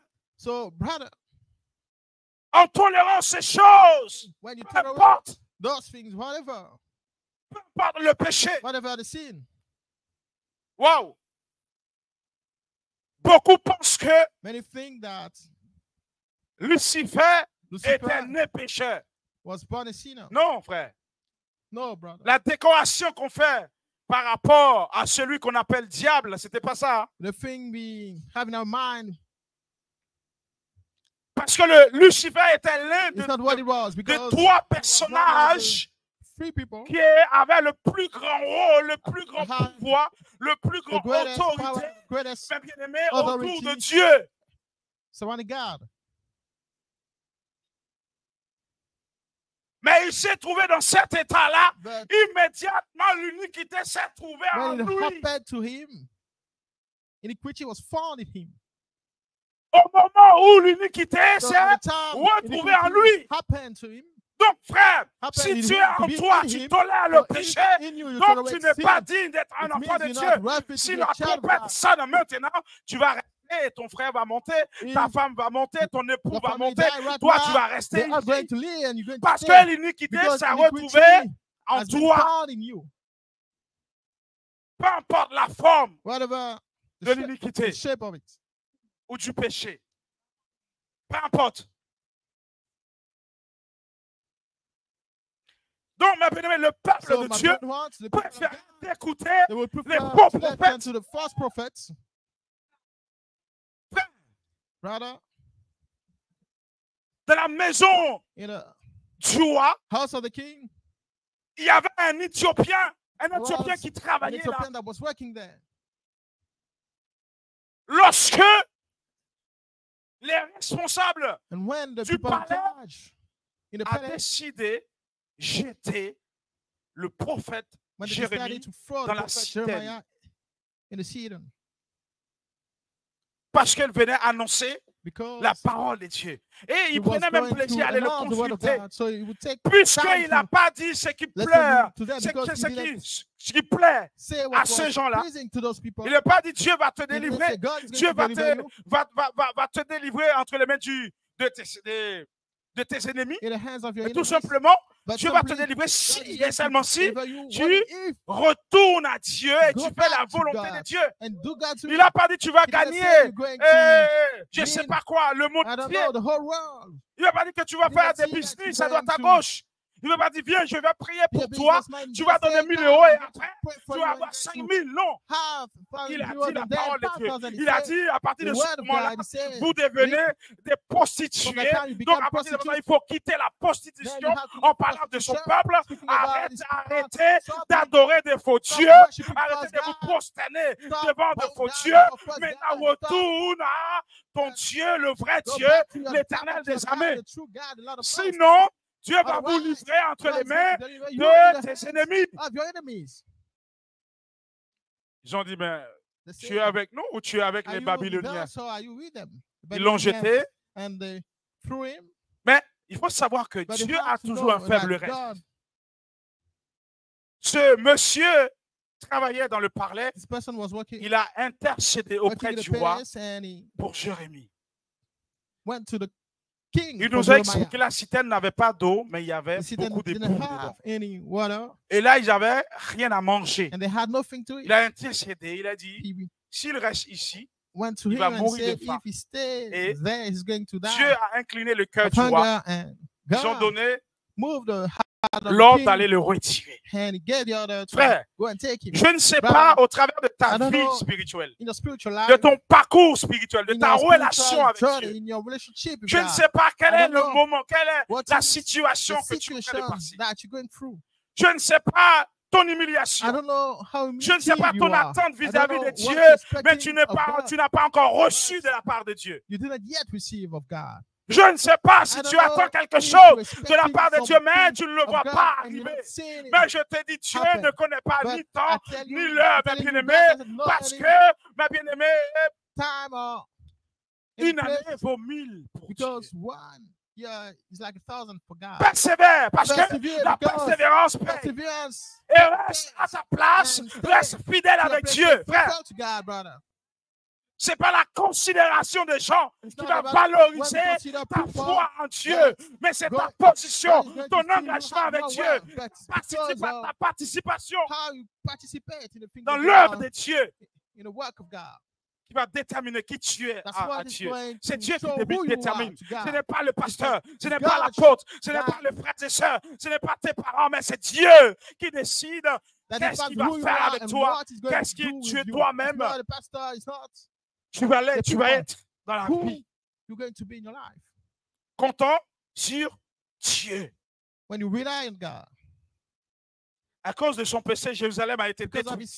en tolérant ces choses, peu importe le péché. Wow. Beaucoup pensent que Lucifer était né pécheur. Non, frère. La décoration qu'on fait par rapport à celui qu'on appelle diable, c'était pas ça. Parce que le Lucifer était l'un de trois personnages qui avait le plus grand rôle, le plus grand pouvoir, le plus grand autorité, mais bien aimé, autour de Dieu. Mais il s'est trouvé dans cet état-là, immédiatement l'iniquité s'est trouvée en lui. Au moment où l'iniquité s'est retrouvée en lui. Donc, frère, si tu es en toi, tu tolères le péché, donc tu n'es pas digne d'être un enfant de Dieu. Si la trompette sonne maintenant, tu vas rester, ton frère va monter, ta femme va monter, ton époux va monter, toi tu vas rester ici. Parce que l'iniquité s'est retrouvée en toi. Peu importe la forme de l'iniquité ou du péché. Peu importe. Donc, mes bien-aimés, le peuple de Dieu préfère écouter les faux prophètes. De la maison du roi, il y avait un Éthiopien qui travaillait là. Lorsque les responsables du palais ont décidé jeter le prophète Jérémie dans la citerne. Parce qu'elle venait annoncer la parole de Dieu. Et il prenait même plaisir à aller le consulter. Puisqu'il n'a pas dit ce qui pleure, ce qui plaît à ces gens-là. Il n'a pas dit Dieu va te délivrer. Dieu va te délivrer entre les mains de tes ennemis. Et tout simplement, Dieu va te délivrer si et seulement si tu retournes à Dieu et tu fais la volonté de Dieu. Il n'a pas dit tu vas gagner, je ne sais pas quoi, le monde entier. Il n'a pas dit que tu vas faire des business à droite à gauche. Il ne va pas dire, viens, je vais prier pour toi, tu vas donner 1 000 € et après, tu vas avoir 5 000. Non. Il a dit la parole de Dieu. Il a dit, à partir de ce moment-là, vous devenez des prostituées. Donc, à partir de ce moment-là, il faut quitter la prostitution en parlant de son peuple. Arrêtez d'adorer des faux dieux. Arrêtez de vous prosterner devant de faux dieux. Maintenant, retourne à ton Dieu, le vrai Dieu, l'éternel des armées. Sinon, Dieu va vous livrer entre les mains de tes ennemis. Ils ont dit, mais tu es avec nous ou tu es avec les Babyloniens? Ils l'ont jeté. Mais il faut savoir que Dieu a toujours un faible reste. Ce monsieur travaillait dans le palais. Il a intercédé auprès du roi pour Jérémie. Il nous a expliqué que la citerne n'avait pas d'eau, mais il y avait beaucoup de poules dedans. Et là, ils n'avaient rien à manger. Il a intercédé, il a dit, s'il reste ici, il va mourir de faim. Et Dieu a incliné le cœur du roi. Ils ont donné l'ordre d'aller le retirer. Frère, je ne sais pas au travers de ta vie spirituelle, de ton parcours spirituel, de ta relation avec Dieu. Je ne sais pas quel est le moment, quelle est la situation que tu es en train de passer. Je ne sais pas ton humiliation. Je ne sais pas ton attente vis-à-vis de Dieu, mais tu n'as pas encore reçu de la part de Dieu. Je ne sais pas si tu attends quelque chose de la part de Dieu, mais tu ne le vois pas arriver. Mais je te dis, Dieu ne connaît pas ni temps, ni l'heure, mes bien-aimés, parce que, mes bien-aimés, une année vaut 1000 pour Dieu. Persévère, parce que la persévérance paye. Et reste à sa place, reste fidèle avec Dieu, frère. Ce n'est pas la considération des gens qui va valoriser ta foi en Dieu, mais c'est ta position, ton engagement avec Dieu, ta participation dans l'œuvre de Dieu qui va déterminer qui tu es à Dieu. C'est Dieu qui détermine. Ce n'est pas le pasteur, ce n'est pas l'apôtre, ce n'est pas les frères et sœurs, ce n'est pas tes parents, mais c'est Dieu qui décide qu'est-ce qu'il va faire avec toi, qu'est-ce que tu es toi-même. Tu vas être dans la vie. Comptant sur Dieu. À cause de son péché, Jérusalem a été détruite.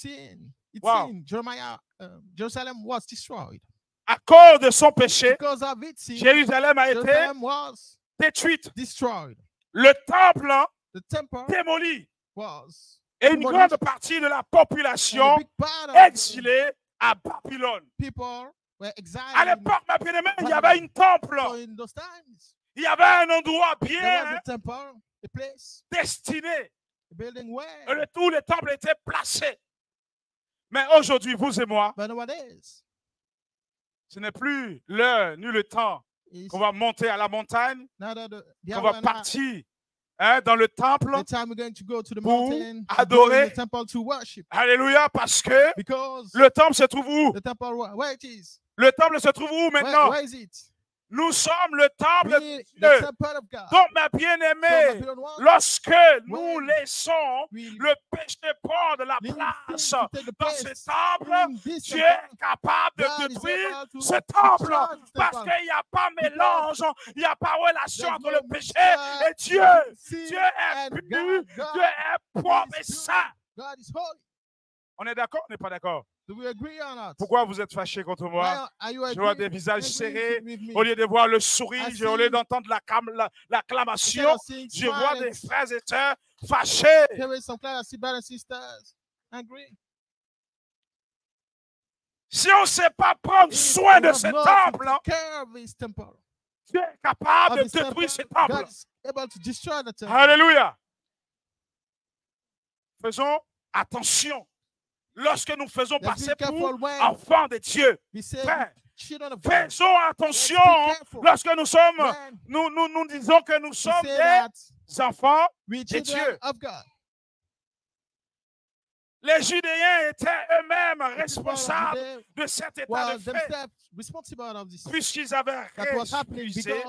Wow. Jerusalem was destroyed. À cause de son péché, Jérusalem a été détruite. Le temple démoli. Et une grande partie de la population exilée à Babylone. À l'époque, ma bien-aimée, il y avait une temple. Il y avait un endroit bien destiné où les temples étaient placés. Mais aujourd'hui, vous et moi, ce n'est plus l'heure ni le temps qu'on va monter à la montagne, qu'on va partir dans le temple pour adorer. Alléluia, parce que le temple se trouve où? Le temple se trouve où maintenant? Nous sommes le temple de Dieu. Donc, mes bien-aimés, lorsque nous laissons le péché prendre la place dans ce temple, Dieu est capable de détruire ce temple parce qu'il n'y a pas mélange, il n'y a pas relation entre le péché et Dieu. Dieu est pur, Dieu est propre et saint. On est d'accord ou on n'est pas d'accord? Pourquoi vous êtes fâchés contre moi? Je vois des visages serrés. Au lieu de voir le sourire, au lieu d'entendre l'acclamation, je vois des frères et sœurs fâchés. Si on ne sait pas prendre soin de ce temple, Dieu est capable de détruire ce temple. Alléluia. Faisons attention. Lorsque nous faisons passer pour enfants de Dieu, frère, faisons attention lorsque nous sommes, nous disons que nous sommes des enfants de Dieu. Les Judéens étaient eux-mêmes responsables de cet état de fait, puisqu'ils avaient refusé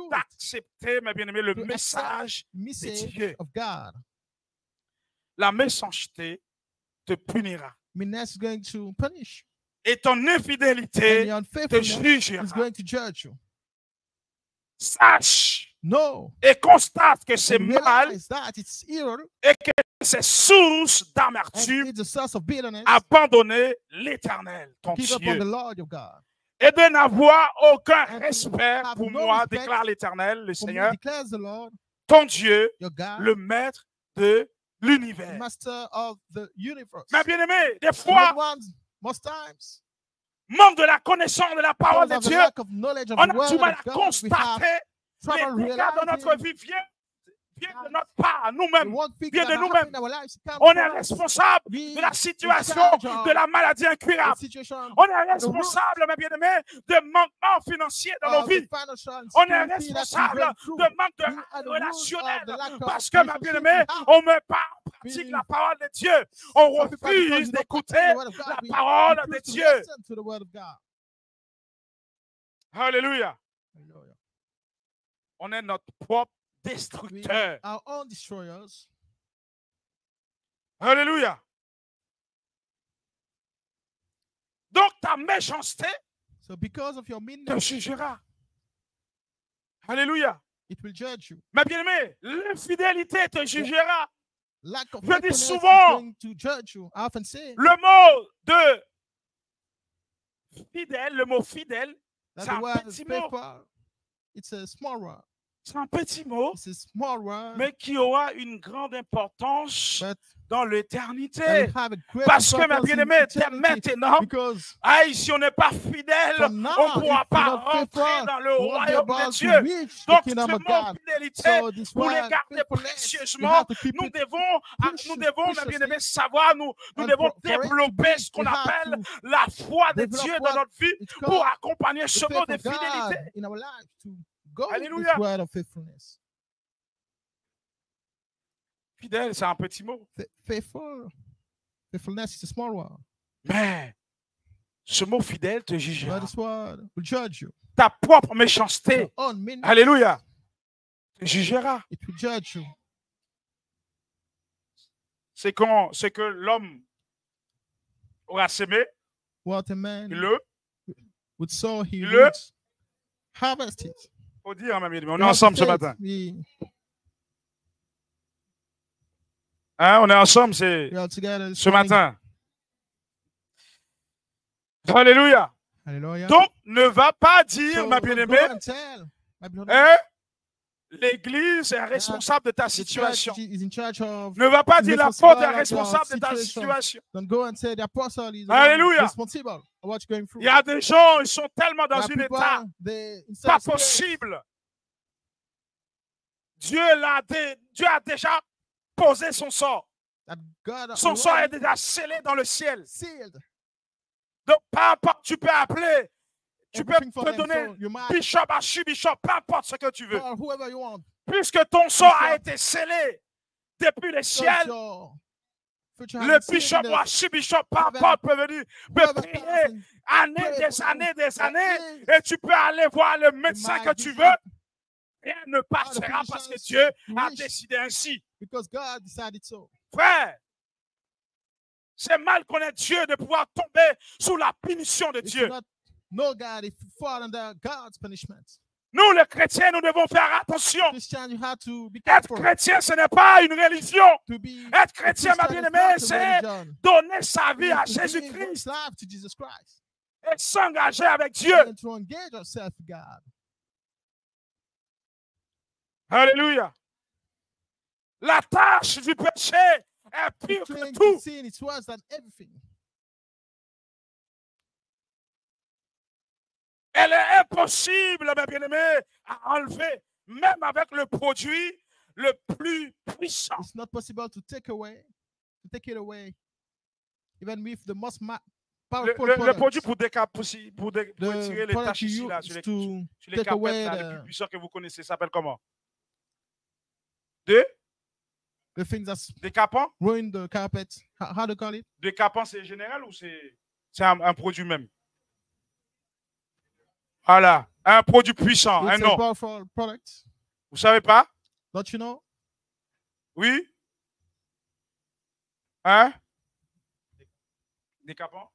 d'accepter, mes bien-aimés, le message de Dieu. La méchanceté te punira. Et ton infidélité te jugera. Sache et constate que c'est mal et que c'est source d'amertume. Abandonner l'Éternel, ton Dieu. Et de n'avoir aucun respect pour moi, déclare l'Éternel, le Seigneur, ton Dieu, le maître de l'univers. Mais bien aimé, des fois, manque de la connaissance de la parole de Dieu, on a du mal à constater les dégâts de notre vie vient de notre part, nous-mêmes, vient de nous-mêmes. On est responsable de la situation de la maladie incurable. On est responsable, mes bien-aimés, de manquements financiers dans nos vies. On est responsable de manque de relationnel. Parce que, mes bien-aimés, on ne met pas en pratique la parole de Dieu. On refuse d'écouter la parole de Dieu. Alléluia. On est notre propre destructeur. Alléluia. Donc ta méchanceté te jugera. Alléluia. Mais bien aimé, l'infidélité te jugera. Je dis souvent, le mot de fidèle, le mot fidèle, c'est un petit mot. C'est un petit mot, mais qui aura une grande importance dans l'éternité. Parce que, mes bien-aimés, dès maintenant, si on n'est pas fidèle, on ne pourra pas rentrer dans le royaume de Dieu. Donc, ce mot fidélité, pour les garder précieusement, nous devons, mes bien-aimés, savoir, nous devons développer ce qu'on appelle la foi de Dieu dans notre vie pour accompagner ce mot de fidélité. Alléluia. Fidèle, c'est un petit mot. Faithfulness is a small one. Mais ce mot fidèle te jugera. That is what will judge you. Ta propre méchanceté, alléluia, te jugera. It will judge you. C'est que l'homme aura semé, what a man would sow, he would harvest it. Faut dire, on est ensemble ce matin. Hein, on est ensemble ce matin. Alléluia. Donc, ne va pas dire, ma bien-aimée, l'Église est responsable de ta situation. Ne va pas dire l'apôtre est responsable de ta situation. Alléluia. Il y a des gens, ils sont tellement dans un état pas possible. Dieu a déjà posé son sort. Son sort est déjà scellé dans le ciel. Donc, peu importe, tu peux appeler. Tu peux te donner bishop, archibishop, peu importe ce que tu veux. Puisque ton sort a été scellé depuis le ciel, le bishop ou archibishop, peu importe, peut venir, peut prier des années, et tu peux aller voir le médecin que tu veux. Rien ne passera parce que Dieu a décidé ainsi. Frère, c'est mal connaître Dieu de pouvoir tomber sous la punition de Dieu. Know God if you fall under God's punishment. Nous, les chrétiens, nous devons faire attention. Être chrétien, ce n'est pas une religion. Être chrétien, ma bien-aimée, c'est donner sa vie à Jésus-Christ et s'engager avec Dieu. Alléluia. La tâche du péché est pire que tout. Elle est impossible, mes bien-aimés, à enlever, même avec le produit le plus puissant. It's not possible to take it away, even with the most powerful le produit pour retirer les taches ici, là, sur les capettes, là, les plus puissants que vous connaissez, s'appelle comment? Décapant? Ruin the carpet. How do you call it? Décapant, c'est général ou c'est un produit même? Voilà, un produit puissant, un nom. Vous savez pas? Don't you know? Oui? Hein? Décapant?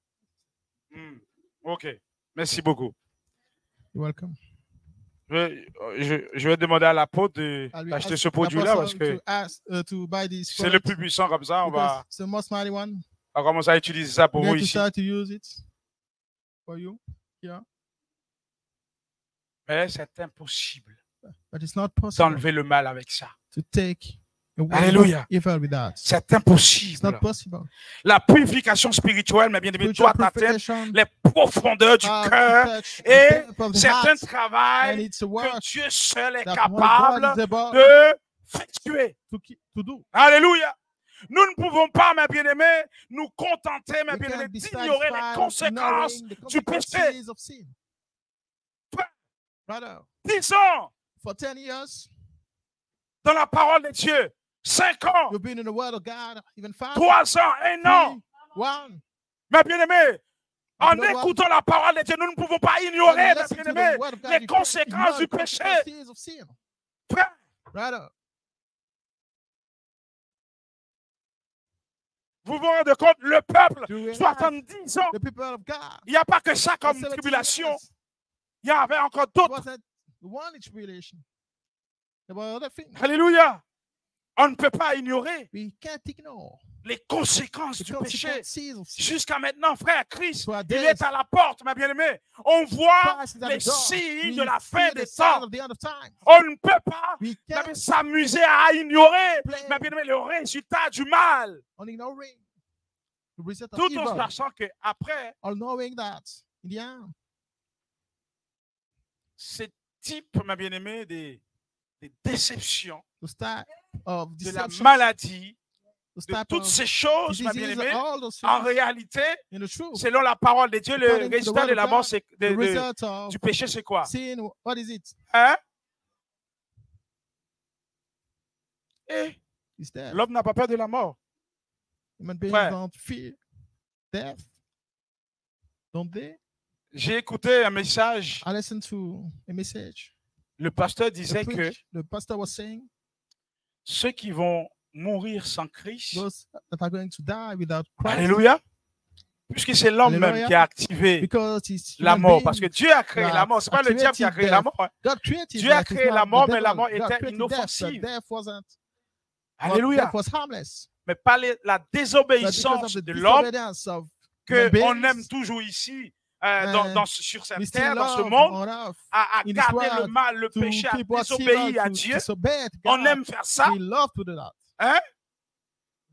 Ok, merci beaucoup. You're welcome. Je vais demander à l'apôtre d'acheter ce produit-là parce que c'est le plus puissant comme ça. On va commencer à utiliser ça pour vous ici. Mais c'est impossible d'enlever le mal avec ça. Alléluia. C'est impossible. La purification spirituelle, mais bien aimé, doit atteindre les profondeurs du cœur et c'est un travail que Dieu seul est capable de effectuer. Alléluia. Nous ne pouvons pas, mes bien-aimés, nous contenter, mes bien-aimés, d'ignorer les conséquences du péché. 10 ans dans la parole de Dieu, 5 ans, 3 ans, 1 an. Mes bien-aimés, en écoutant la parole de Dieu, nous ne pouvons pas ignorer, mes bien-aimés, les conséquences du péché. Frère, vous vous rendez compte, le peuple, 70 ans, il n'y a pas que ça comme tribulation. Il y avait encore d'autres. Alléluia. On ne peut pas ignorer We can't ignore les conséquences the du péché. consequences of sin. Jusqu'à maintenant, frère, Christ, So at il this, est à la porte, ma bien-aimée. On voit Christ is at les the door. signes We de la see fin the des sign temps. of the end of time. On ne peut pas We can't s'amuser à ignorer, play ma bien-aimée, le résultat du mal. on ignoring the result of Tout en evil, sachant qu'après, all knowing that in the end, ce type, ma bien-aimée, des déceptions, the type of de la deception, maladie, the de type toutes of ces choses, ma diseases, bien-aimée, all those en things, réalité, in the truth, selon la parole de Dieu, le according to the résultat word de of la mort, God, c'est the result of du péché, c'est quoi? sin, what is it? Hein? Et It's death. l'homme n'a pas peur de la mort. Human beings Frère. don't fear death, don't they? J'ai écouté un message. I listened to a message. Le pasteur disait que The pastor was saying, ceux qui vont mourir sans Christ, those that are going to die without Christ, alléluia, puisque c'est l'homme même Alléluia. qui a activé because it's la human mort, beings parce que Dieu a créé that la mort. C'est pas le diable qui a créé la mort. Hein. God created Dieu a death, it's créé not la the mort, mais devil. la mort God était created inoffensive. death wasn't, Alléluia. death was harmless. Mais pas la But because désobéissance of the de l'homme disobedience of human qu'on beings, aime toujours ici, sur we cette still terre, dans ce love monde, on earth à in this garder le world mal, le to péché, à keep what's désobéir evil, à to Dieu. disobey On God. aime faire ça. We love to do that. Hein?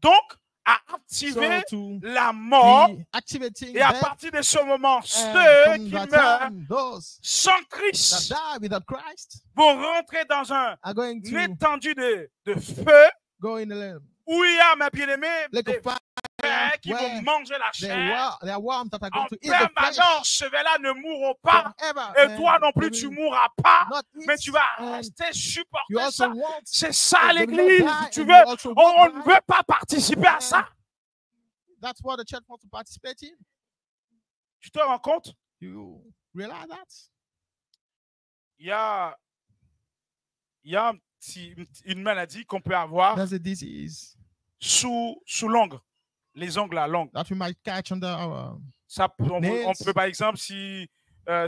Donc, à activer So to la mort. be activating Et à death, partir de ce moment, and ceux from qui that meurent time, those sans that Christ die without Christ vont rentrer dans are going une to étendue de feu go in the où il y a, mes bien-aimés, lake des of fire frères qui vont where manger la chair. they are worms that are going En to eat the flesh permanence, ceux-là ne mourront pas. forever. Et and toi non they plus, tu will mourras pas. not eat, Mais tu vas and rester you supporter also ça. want, C'est ça they will not l'église. die, Tu and veux, you also on won't ne die. veut pas participer à ça. That's what the church wants to participate in. Tu te rends compte? You realize that? Il y a une maladie qu'on peut avoir There's a disease sous l'ongle, les ongles à l'ongle. that we might catch under our Ça, on peut, par exemple, si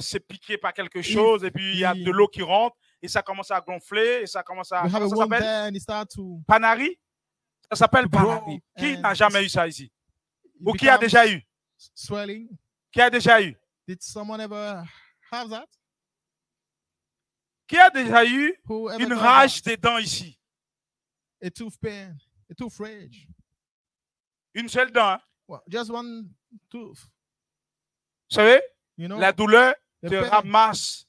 c'est piqué par quelque chose et puis il y a de l'eau qui rentre et ça commence à gonfler et ça commence à... we have a Ça wound s'appelle there and it starts to Panari? Ça s'appelle grow Panari. Qui and n'a jamais eu ça ici? it Ou qui a déjà eu? swelling. Qui a déjà eu? Did someone ever have that? Qui a déjà eu Who ever une got rage that? des dents ici? A tooth pain, a tooth rage. Une seule dent. Hein? Well, just one tooth. Vous savez, You know, la douleur the te pain ramasse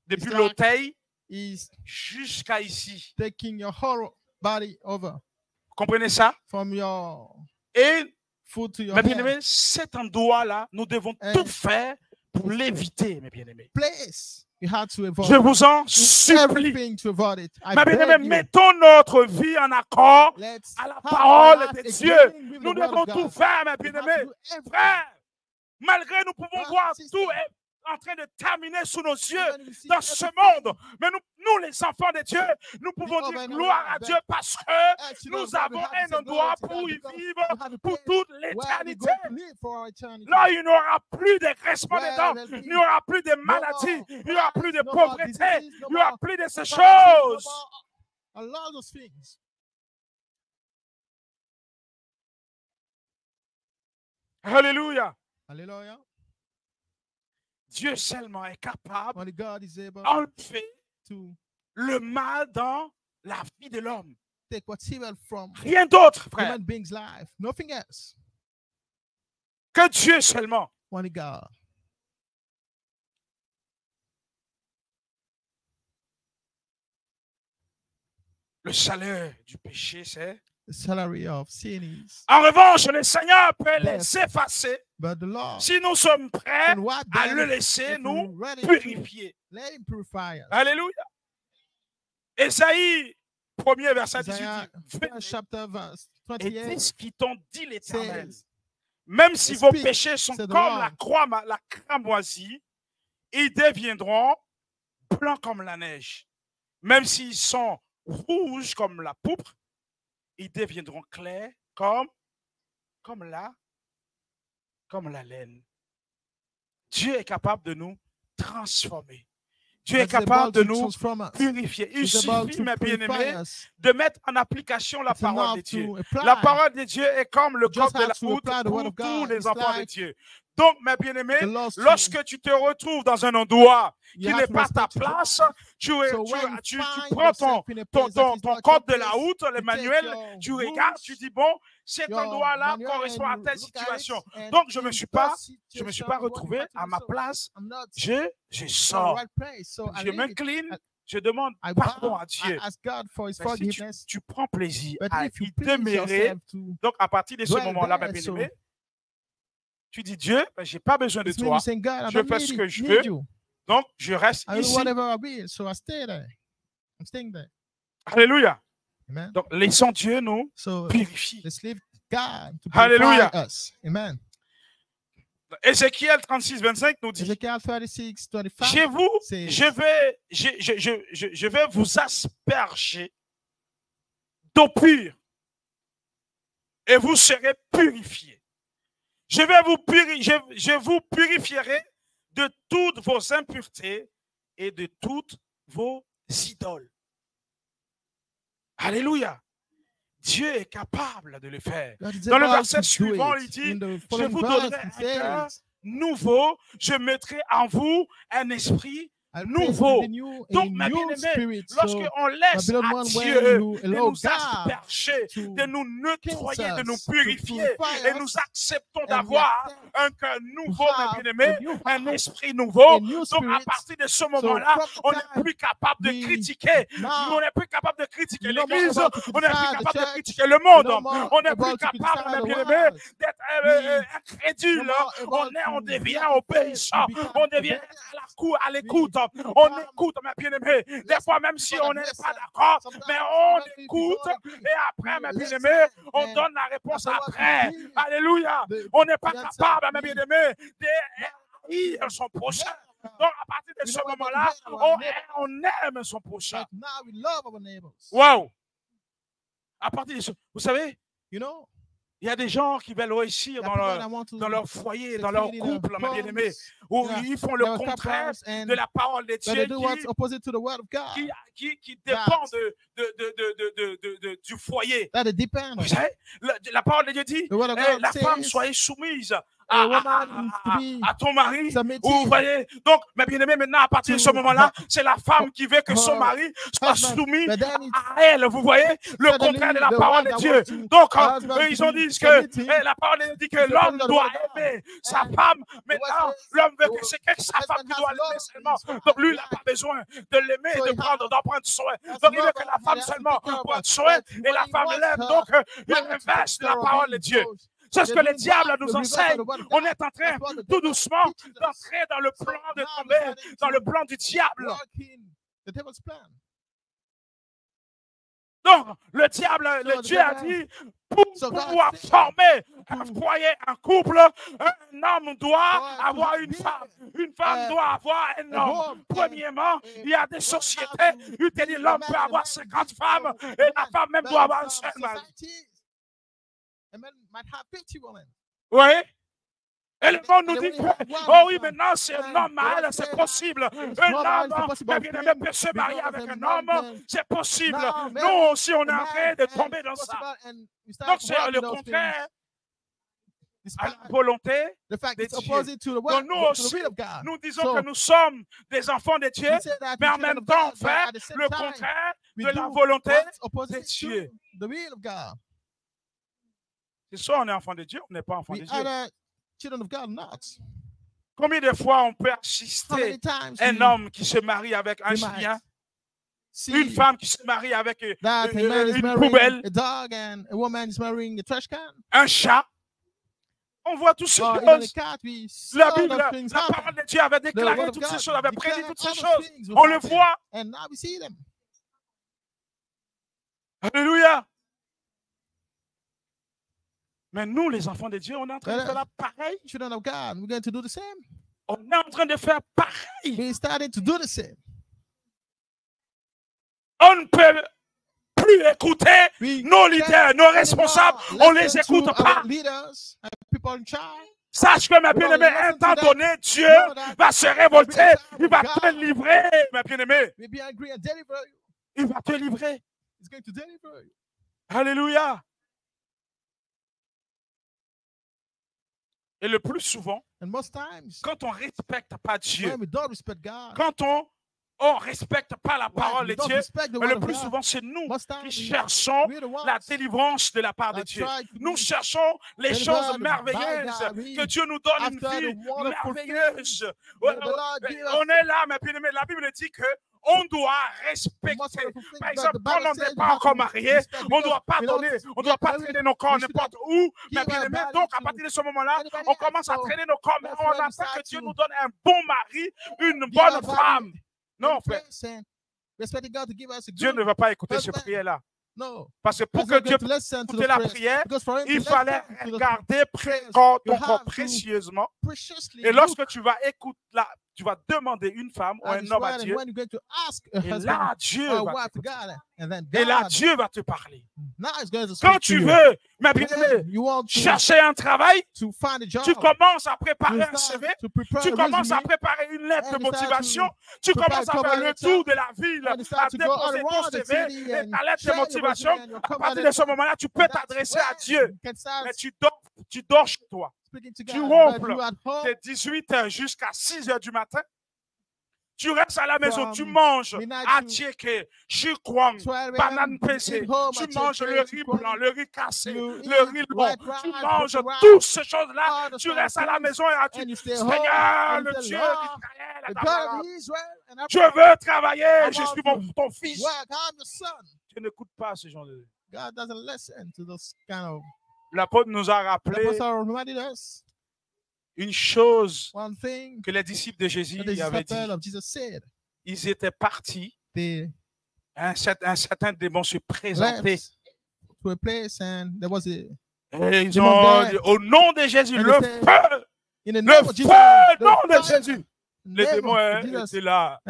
depuis like- l'orteil is jusqu'à ici. taking your whole body over Vous comprenez ça? from your Et, foot to your mes head. bien-aimés, cet endroit-là, nous devons tout faire pour l'éviter, mes bien-aimés. Place. You had to avoid Je vous en do supplie. everything to avoid it. I Mes beg bien-aimés, you. mettons notre vie en accord Let's à la have parole our de life Dieu. agreeing with Nous the word devons of tout God. faire, mes We have to bien-aimés. do everything. Frère, malgré nous pouvons Brothers voir and sisters, tout est en train de terminer sous nos yeux even if we see dans ce everything, monde. Mais nous, les enfants de Dieu, nous pouvons dire overcome gloire à that. Dieu parce que as you nous know, God, we avons have to un say endroit glory to pour God y because vivre we have a pour place toute where we l'éternité. go to live for our eternity. Là, il n'y aura plus de graissement des Where dents, there'll be il n'y aura plus de no maladies, more il n'y aura plus de no more pauvreté, disease, no il n'y aura more plus de ces poverty, no choses. more a lot of things. Alléluia. Hallelujah. Dieu seulement est capable Only God is able d'enlever to le mal dans la vie de l'homme. take what's evil from Rien d'autre, frère, human beings' life. Nothing else. que Dieu seulement. Only God. Le salaire du péché, c'est... The salary of sin is. En revanche, le Seigneur peut les Yes. effacer But the Lord si nous sommes prêts can wipe à them le laisser if nous we're ready to purifier. let him purify us. Alléluia. Ésaïe, 1er verset 18, Isaiah dit, chapter verse et 28 dis ce qu'ils t'ont dit l'Éternel. says, Même si vos Speak, péchés sont said the comme Lord. la cramoisie, ils deviendront blancs comme la neige. Même s'ils sont rouges comme la pourpre, ils deviendront clairs comme la laine. Dieu est capable de nous transformer. Dieu est capable de nous purifier. Il suffit, mes bien-aimés, de mettre en application la parole de Dieu. La parole de Dieu est comme le code de la route pour tous les enfants de Dieu. Donc, mes bien-aimés, lorsque tu te retrouves dans un endroit qui n'est pas ta place, tu prends ton code de la route, le manuel, tu regardes, tu dis, bon, cet endroit-là correspond à telle situation. Donc, je ne me suis pas retrouvé à ma place. Je sors. Je m'incline. Je demande pardon à Dieu. Si tu prends plaisir à y demeurer, donc à partir de ce moment-là, mes bien-aimés, tu dis, Dieu, je n'ai pas besoin de toi. Je fais ce que je veux. Donc, je reste ici. Alléluia. Donc, laissons Dieu nous purifier. Alléluia. Ézéchiel 36, 25 nous dit, je vais vous asperger d'eau pure et vous serez purifiés. Je vous purifierai de toutes vos impuretés et de toutes vos idoles. Alléluia. Dieu est capable de le faire. Dans le verset suivant, il dit, je vous donnerai un cœur nouveau, je mettrai en vous un esprit nouveau. Donc, mes bien-aimés, lorsqu'on laisse à Dieu de nous asperger, de nous nettoyer, de nous purifier, et nous acceptons d'avoir un cœur nouveau, mes bien-aimés, un esprit nouveau, donc à partir de ce moment-là, on n'est plus capable de critiquer. On n'est plus capable de critiquer l'Église, on n'est plus capable de critiquer le monde, on n'est plus capable, mes bien-aimés, d'être incrédule. On devient obéissant, on devient à l'écoute. On écoute, mes bien-aimés. Des fois, même si on n'est pas d'accord, mais on écoute et après, mes bien-aimés, on donne la réponse après. Alléluia. On n'est pas capable, mes bien-aimés, d'haïr son prochain. Donc, à partir de ce moment-là, on aime son prochain. Wow. À partir de ce, vous savez, il y a des gens qui veulent réussir dans leur foyer, dans leur couple, mes bien-aimés, où ils font le contraire de la parole de Dieu qui dépend du foyer. Vous savez, la parole de Dieu dit, la femme, soyez soumise à ton mari. Vous voyez, donc, mes bien-aimés, maintenant, à partir de ce moment-là, c'est la femme qui veut que son mari soit soumis à elle. Vous voyez, le contraire de la parole de Dieu. Donc, ils ont dit que la parole de Dieu dit que l'homme doit aimer sa femme. Maintenant, l'homme veut que c'est sa femme qui doit l'aimer seulement. Donc, lui, il n'a pas besoin de l'aimer, d'en prendre soin. Donc, il veut que la femme seulement prenne soin et la femme l'aime. Donc, il inverse la parole de Dieu. C'est ce que le diable nous enseigne. On est en train, tout doucement, d'entrer dans le plan de tomber, dans le plan du diable. Donc, le diable, le Dieu a dit, pour pouvoir former un foyer, un couple, un homme doit avoir une femme. Une femme doit avoir un homme. Premièrement, il y a des sociétés où l'homme peut avoir 50 femmes et la femme même doit avoir un seul mari. Oui. Et le monde nous dit que, oh oui, maintenant c'est un homme mâle, c'est possible. Un homme peut se marier avec un homme, c'est possible. Nous aussi, on est en train de tomber dans ça. Donc c'est le contraire à la volonté de Dieu. Donc nous aussi, nous disons que nous sommes des enfants de Dieu, mais en même temps, on fait le contraire de la volonté de Dieu. C'est soit on est enfant de Dieu, on n'est pas enfant de Dieu. Combien de fois on peut assister un homme qui se marie avec un chien, une femme qui se marie avec une poubelle, un chat? On voit toutes ces choses. La Bible, la parole de Dieu avait déclaré toutes ces choses, avait prédit toutes ces choses. On le voit. Alléluia. Mais nous, les enfants de Dieu, on est en train de faire pareil. On est en train de faire pareil. On ne peut plus écouter nos leaders, nos responsables. On ne les écoute pas. Sache que, mes bien-aimés, un temps donné, Dieu va se révolter. Il va te livrer, mes bien-aimés. Il va te livrer. Alléluia. Et le plus souvent, quand on ne respecte pas Dieu, quand on ne respecte pas la parole de Dieu, mais le plus souvent, c'est nous qui cherchons la délivrance de la part de Dieu. Nous cherchons les choses merveilleuses, que Dieu nous donne une vie merveilleuse. On est là, mais la Bible dit que on doit respecter. Par exemple, quand on n'est pas encore marié, on ne doit pas donner, on ne doit pas traîner nos corps n'importe où. Mais donc, à partir de ce moment-là, on commence à traîner nos corps, mais on attend que Dieu nous donne un bon mari, une bonne femme. Non, frère. Dieu ne va pas écouter ce prière-là. Parce que pour que Dieu puisse écouter la prière, il fallait regarder ton corps précieusement. Et lorsque tu vas écouter, tu vas demander une femme ou un homme à Dieu, et là, Dieu va te parler. Quand tu veux, mais bien chercher un travail, tu commences à préparer un CV, tu commences à préparer une lettre de motivation, tu commences à faire le tour de la ville, à déposer ton CV et ta lettre de motivation. À partir de ce moment-là, tu peux t'adresser à Dieu. Mais tu dors chez toi. Tu ronfles de 18h jusqu'à 6h du matin. Tu restes à la maison, tu manges attiéké, chikwang, banane pesée, tu manges le riz blanc, le riz cassé, le riz long, tu manges toutes ces choses-là, tu restes à la maison et tu dis, Seigneur, le Dieu d'Israël, je veux travailler, je suis ton fils. Tu n'écoutes pas ce genre de... L'apôtre nous a rappelé une chose que les disciples de Jésus avaient dit. Ils étaient partis. Un certain démon se présentait. Et ils ont dit, au nom de Jésus, le feu! Le feu, nom de Jésus! Les démons étaient là.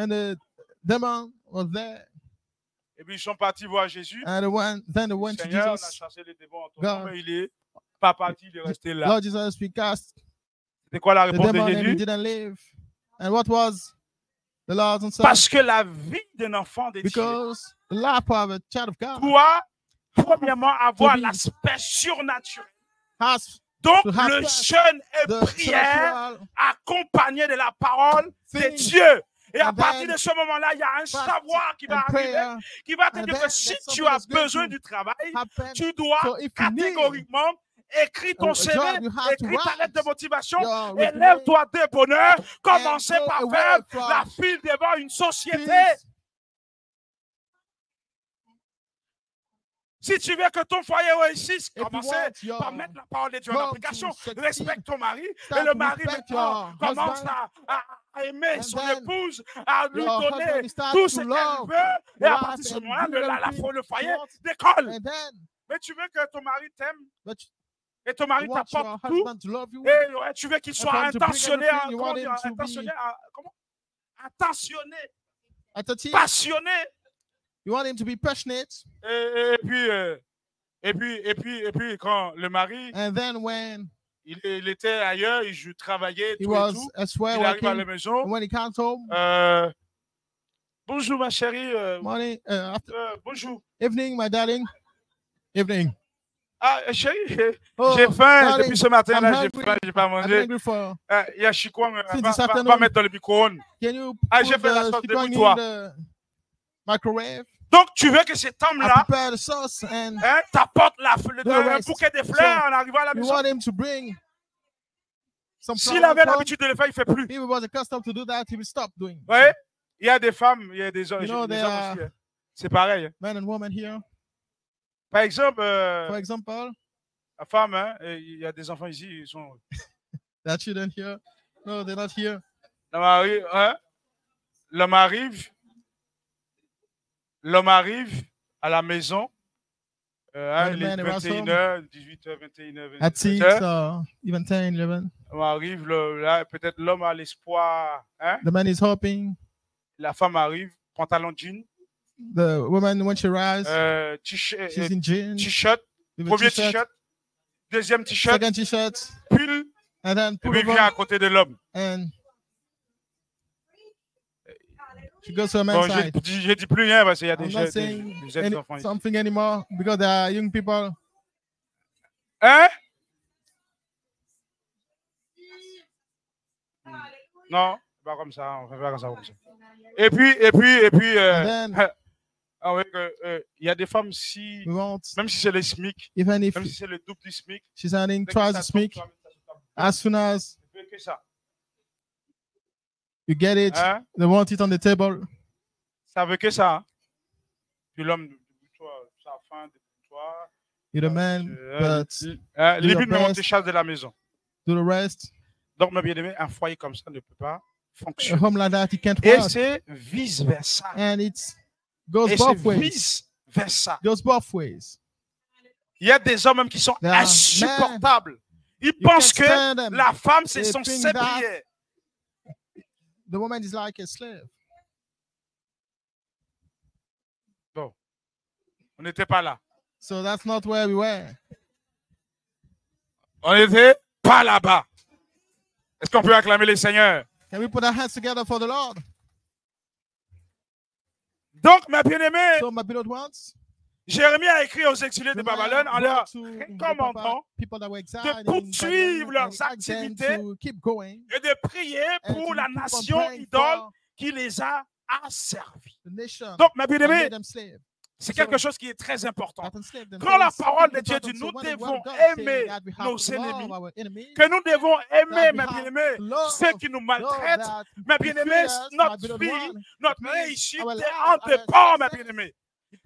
Et puis ils sont partis voir Jésus. Seigneur, on a chassé les démons en ton nom, mais il est pas parti, il est resté là. C'est quoi la réponse de Jésus? Parce que la vie d'un enfant de Dieu doit premièrement avoir l'aspect surnaturel. Donc, le jeûne et prière accompagné de la parole de Dieu. Et à partir de ce moment-là, il y a un savoir qui va arriver, qui va te dire que si tu as besoin du travail, tu dois catégoriquement écrire ton CV, écrire ta lettre de motivation, et lève-toi de bonheur, commencez par faire la file devant une société. Si tu veux que ton foyer réussisse, commencez par mettre la parole de Dieu en application. Respecte ton mari, et le mari maintenant commence à aimer son épouse, à lui donner tout ce qu'elle veut, et à partir de ce moment-là, le foyer décolle. Mais tu veux que ton mari t'aime, et ton mari t'apporte tout, et tu veux qu'il soit intentionné, passionné. You want him to be passionate. Et puis quand le mari, il était ailleurs, il travaillait, tout et tout. Il arrive à la maison. When he comes home, bonjour ma chérie. Bonjour. Evening, my darling. Evening. Ah, chérie, j'ai faim depuis ce matin, là, j'ai faim, j'ai pas mangé. Il y a chikwang, va mettre dans le micro-ondes. Ah, j'ai fait la sauce depuis toi. Microwave. Donc, tu veux que cet homme-là t'apporte un bouquet de fleurs en arrivant à la maison. S'il avait l'habitude de le faire, il ne fait plus. Oui, il y a des femmes, il y a des hommes, aussi. C'est pareil. Par exemple, la femme, il y a des enfants ici, ils sont... No, they're not here. L'homme arrive à la maison, il est 21h, 18h, 21h, 22h. Even 10, 11. L'homme arrive, là, peut-être l'homme a l'espoir. The man is hoping. La femme arrive, pantalon jean. The woman, when she arrives, she's in jeans. T-shirt, premier t-shirt, deuxième t-shirt, second t-shirt, pull, then et puis vient à côté de l'homme. And she goes to a Bon, man's side. je dis plus rien parce qu'il y a I'm des not jeunes saying enfants ici. something anymore because there are young people. Hein? Non, pas comme ça. On fait pas comme ça. Et puis, ah oui, il y a des femmes si, même si c'est le SMIC, Even if même si c'est le double du SMIC, she's earning twice the SMIC, as soon as you get it, hein? they want it on the table. Ça veut que ça. Puis l'homme, ça a faim, toi. You're the man, but limite même on te chasse de la maison. Do the rest. Donc, mes bien-aimés, un foyer comme ça ne peut pas fonctionner. A home like that, it can't Et work. c'est vice-versa. And it goes both ways. Vice-versa. Goes both ways. Il y a des hommes même qui sont insupportables. Ils pensent que la femme, c'est son serpillière. The woman is like a slave. Bon. On n'était pas là. So that's not where we were. On n'était pas là-bas. Est-ce qu'on peut acclamer les seigneurs? Can we put our hands together for the Lord? Donc, mes bien-aimés, so, my beloved ones, Jérémie a écrit aux exilés de Babylone en leur recommandant de poursuivre leurs activités et de prier pour la nation idole qui les a asservis. Donc, mes bien-aimés, c'est quelque chose qui est très important. Quand la parole de Dieu dit nous devons aimer nos ennemis, que nous devons aimer, mes bien-aimés, ceux qui nous maltraitent, mes bien-aimés, notre vie, notre réussite en dépend, mes bien-aimés.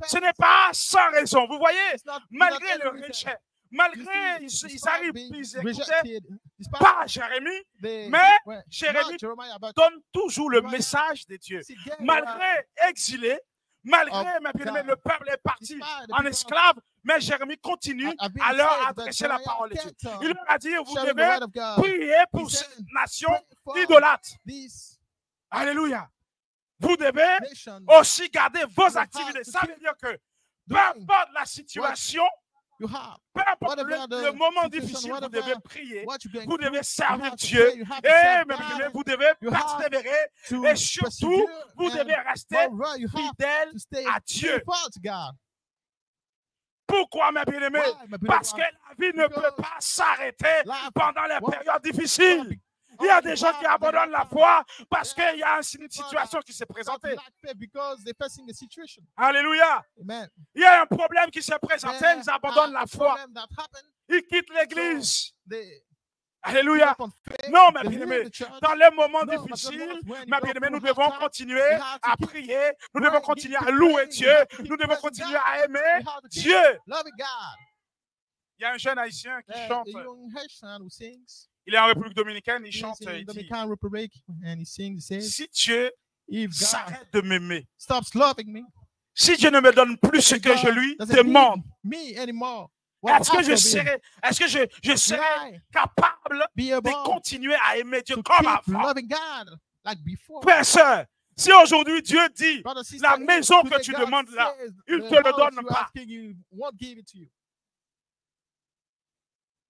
Ce n'est pas sans raison. Vous voyez, malgré le rejet, malgré ils arrivent, ils écoutaient pas Jérémie, mais Jérémie donne toujours le message de Dieu. Malgré exilé, malgré, mes bien-aimés, le peuple est parti en esclave, mais Jérémie continue à leur adresser la parole de Dieu. Il leur a dit, vous devez prier pour cette nation idolâtre. Alléluia. Vous devez aussi garder vos activités. Ça veut dire que peu importe la situation, peu importe le moment difficile, vous devez prier, vous devez servir Dieu et même vous devez persévérer et surtout, vous devez rester fidèle à Dieu. Pourquoi, mes bien-aimés? Parce que la vie ne peut pas s'arrêter pendant les périodes difficiles. Il y a des gens qui abandonnent la foi parce qu'il y a une situation qui s'est présentée. Alléluia. Il y a un problème qui s'est présenté, ils abandonnent la foi. Ils quittent l'église. Alléluia. Non, mes bien-aimés, dans les moments difficiles, mes bien-aimés, nous devons continuer à prier, nous devons continuer à louer Dieu, nous devons continuer à aimer Dieu. Il y a un jeune haïtien qui chante. Il est en République dominicaine, il chante et dit, si Dieu s'arrête de m'aimer, si Dieu ne me donne plus ce que je lui demande, est-ce que je serai capable de continuer à aimer Dieu comme avant? Frère et sœur, si aujourd'hui Dieu dit, la maison que tu demandes là, il ne te le donne pas,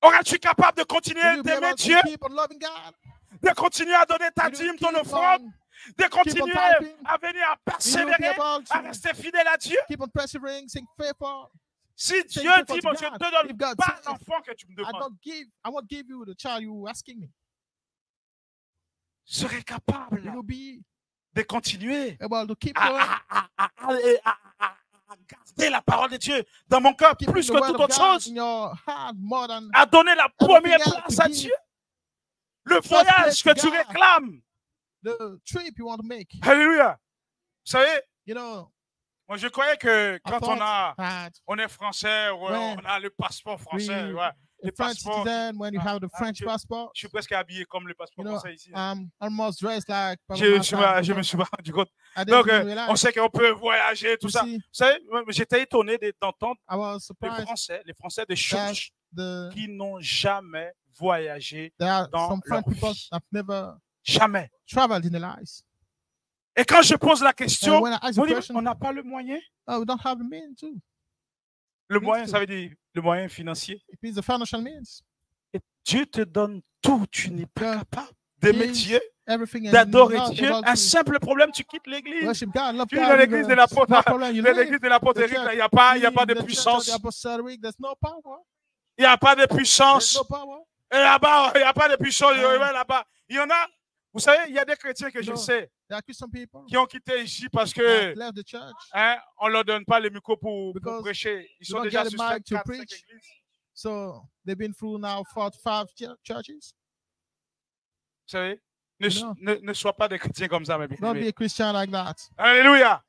auras-tu capable de continuer d'aimer Dieu, de continuer à donner ta dîme, ton offrande, de continuer à venir à persévérer, à rester fidèle à Dieu? Si Dieu dit, moi, je ne te donne pas l'enfant que tu me demandes, serais capable de continuer à garder la parole de Dieu dans mon cœur plus que toute autre chose, à donner la première place à Dieu, le voyage que tu réclames. Alléluia. Vous savez, moi je croyais que quand on est français, on a le passeport français, le passeport. Je suis presque habillé comme le passeport français ici. Je me suis rendu compte. Donc, on sait qu'on peut voyager, tout ça. Vous savez, j'étais étonné d'entendre les Français de Church qui n'ont jamais voyagé dans leur vie. Jamais. Et quand je pose la question, on n'a pas le moyen. Le moyen, ça veut dire le moyen financier. Dieu te donne tout, tu n'es pas capable d'aimer Dieu, d'adorer Dieu. Un simple problème, tu quittes l'église. Tu es dans l'église de l'apôtre. L'église de l'apôtre Éric, il n'y a pas de puissance. Il n'y a pas de puissance. Et là-bas, il n'y a pas de puissance. Là-bas, il y en a. Vous savez, il y a des chrétiens que je sais qui ont quitté ici parce que on ne leur donne pas le micro pour prêcher. Ils sont déjà sur 4 églises. So they've been through now 45 churches. Vous savez, ne sois pas des chrétiens comme ça, mes bien. Don't be a Christian like that. Alléluia.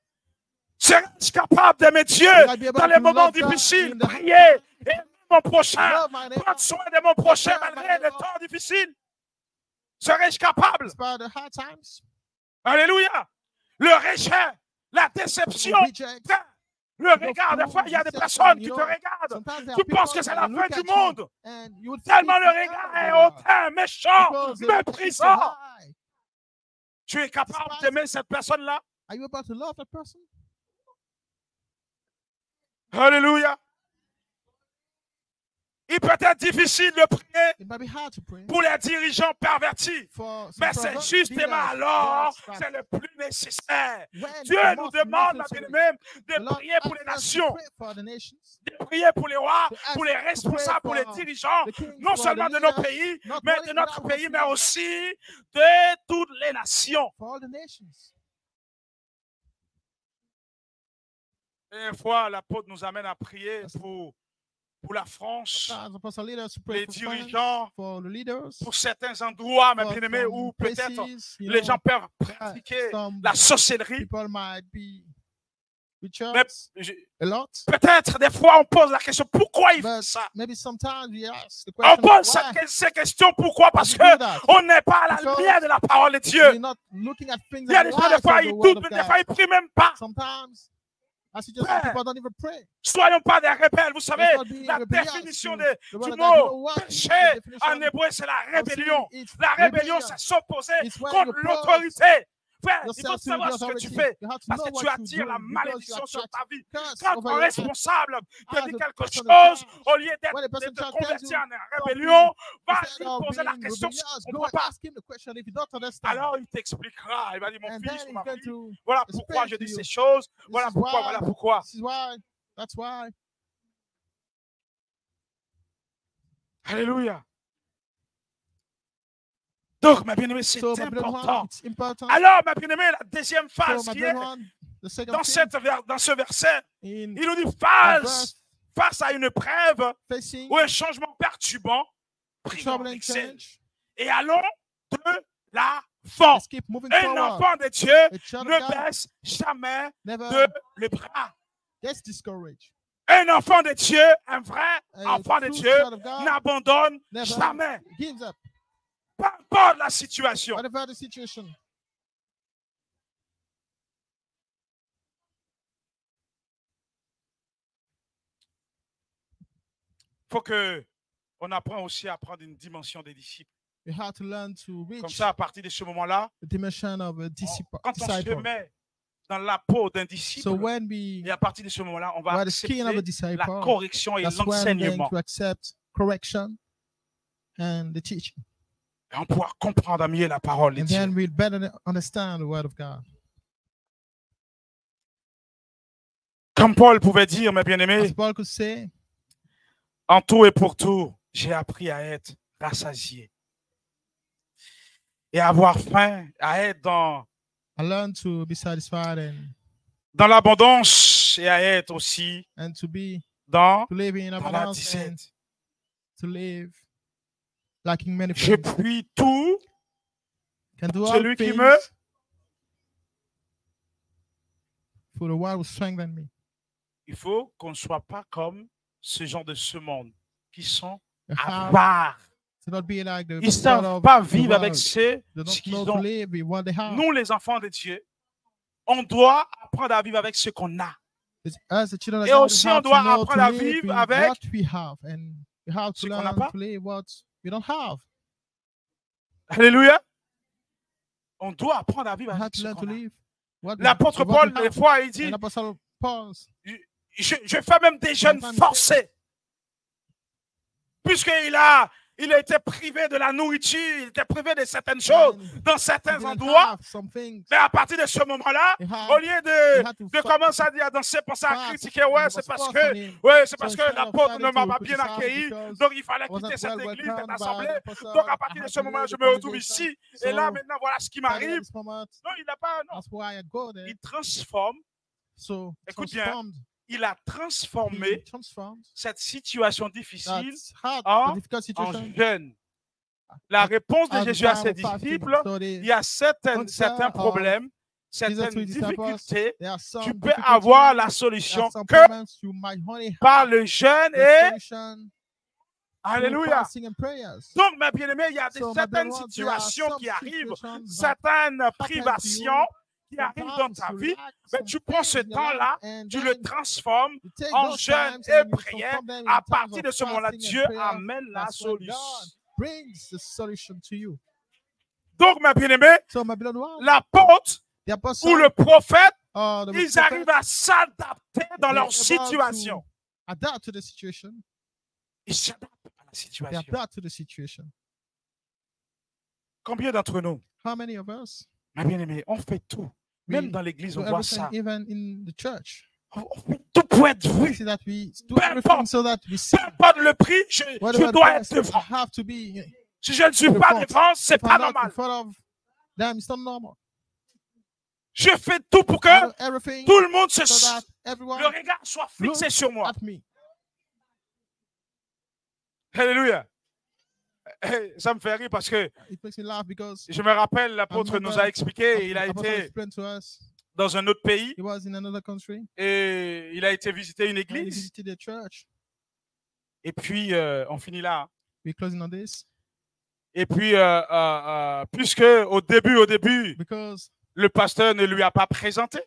Serais-je capable d'aimer Dieu dans les moments difficiles, prier, aimer mon prochain, prendre soin de mon prochain malgré les temps difficiles? Serais-je capable? Alléluia. Le rejet, la déception, le regard. Des fois, il y a des personnes qui te regardent. Tu penses que c'est la fin du monde. Tellement le regard est hautain, méchant, méprisant. Tu es capable d'aimer cette personne-là? Alléluia. Il peut être difficile de prier pour les dirigeants pervertis, mais c'est justement alors c'est le plus nécessaire. Dieu nous demande, ma bien-aimée, de prier pour les nations, de prier pour les rois, pour les responsables, pour les dirigeants, non seulement de nos pays, mais de notre pays, mais aussi de toutes les nations. Et une fois, l'apôtre nous amène à prier pour la France, les dirigeants, pour certains endroits, mes bien-aimés, où peut-être les gens peuvent pratiquer la sorcellerie. Peut-être des fois on pose la question, pourquoi il fait ça? On pose ces questions, pourquoi? Parce qu'on n'est pas à la lumière de la parole de Dieu. Il y a des gens, des fois, ils doutent, des fois, ils ne prient même pas. Soyons pas des rebelles. Vous savez, la définition du mot péché en hébreu, c'est la rébellion. La rébellion, c'est s'opposer contre l'autorité. Frère, il faut savoir ce que tu fais parce que tu attires la malédiction sur ta vie. Quand ton responsable te dit quelque chose, au lieu de te convertir en rébellion, va lui poser la question si tu ne comprends pas. Alors il t'expliquera. Il va dire, mon fils ou ma fille, voilà pourquoi je dis ces choses, voilà pourquoi, voilà pourquoi. Alléluia. Donc, ma bien-aimée, c'est important. Alors, ma bien-aimée, la deuxième phase qui est dans ce verset, il nous dit face à une épreuve ou un changement perturbant, et allons de l'avant. Un enfant de Dieu ne baisse jamais le bras. Un enfant de Dieu, un vrai enfant de Dieu, n'abandonne jamais. Peu importe la situation. Il faut qu'on apprenne aussi à prendre une dimension des disciples. Comme ça, à partir de ce moment-là, quand on se met dans la peau d'un disciple, et à partir de ce moment-là, on va accepter la correction et l'enseignement. Et on pourra comprendre mieux la parole de Dieu. Comme Paul pouvait dire, mes bien-aimés, en tout et pour tout, j'ai appris à être rassasié et à avoir faim, à être dans l'abondance et à être aussi dans la disette. Je puis tout, celui qui me il faut qu'on ne soit pas comme ce genre de ce monde qui sont avares. Ils ne savent pas vivre avec ce qu'ils ont. Nous, les enfants de Dieu, on doit apprendre à vivre avec ce qu'on a. Et aussi, on doit apprendre à vivre avec ce qu'on n'a pas. Alléluia. On doit apprendre à vivre avec ce qu'on a. L'apôtre Paul, des fois, il dit, je fais même des jeûnes forcés. Puisqu'il a il a été privé de la nourriture, il était privé de certaines choses dans certains endroits. Mais à partir de ce moment-là, au lieu de commencer à danser, penser à critiquer, ouais, c'est parce que l'apôtre ne m'a pas bien accueilli, donc il fallait quitter cette église, cette assemblée. Donc à partir de ce moment, je me retrouve ici, et là maintenant, voilà ce qui m'arrive. Non, il n'a pas, non. Il transforme. Écoute bien. Il a transformé cette situation difficile en jeûne. La réponse de Jésus à ses disciples, il y a certains problèmes, certaines difficultés. Tu peux avoir la solution que par le jeûne et alléluia. Donc, mes bien-aimés, il y a certaines situations qui arrivent, certaines privations qui arrive dans ta vie, mais tu prends ce temps-là, tu le transformes en jeûne et prière. À partir de ce moment-là, Dieu amène la solution. Donc, mes bien-aimés, l'apôtre ou le prophète, ils arrivent à s'adapter dans leur situation. Ils s'adaptent à la situation. Combien d'entre nous? Mais bien aimé, on fait tout. Même dans l'église, on voit ça. On fait tout pour être vu. Peu importe le prix, je dois être devant. Si je ne suis pas devant, ce n'est pas normal. Je fais tout pour que tout le monde le regard soit fixé sur moi. Alléluia. Ça me fait rire parce que je me rappelle, l'apôtre nous a expliqué, il a été dans un autre pays et il a été visiter une église. Et puis, on finit là. Et puis, puisque au début, le pasteur ne lui a pas présenté.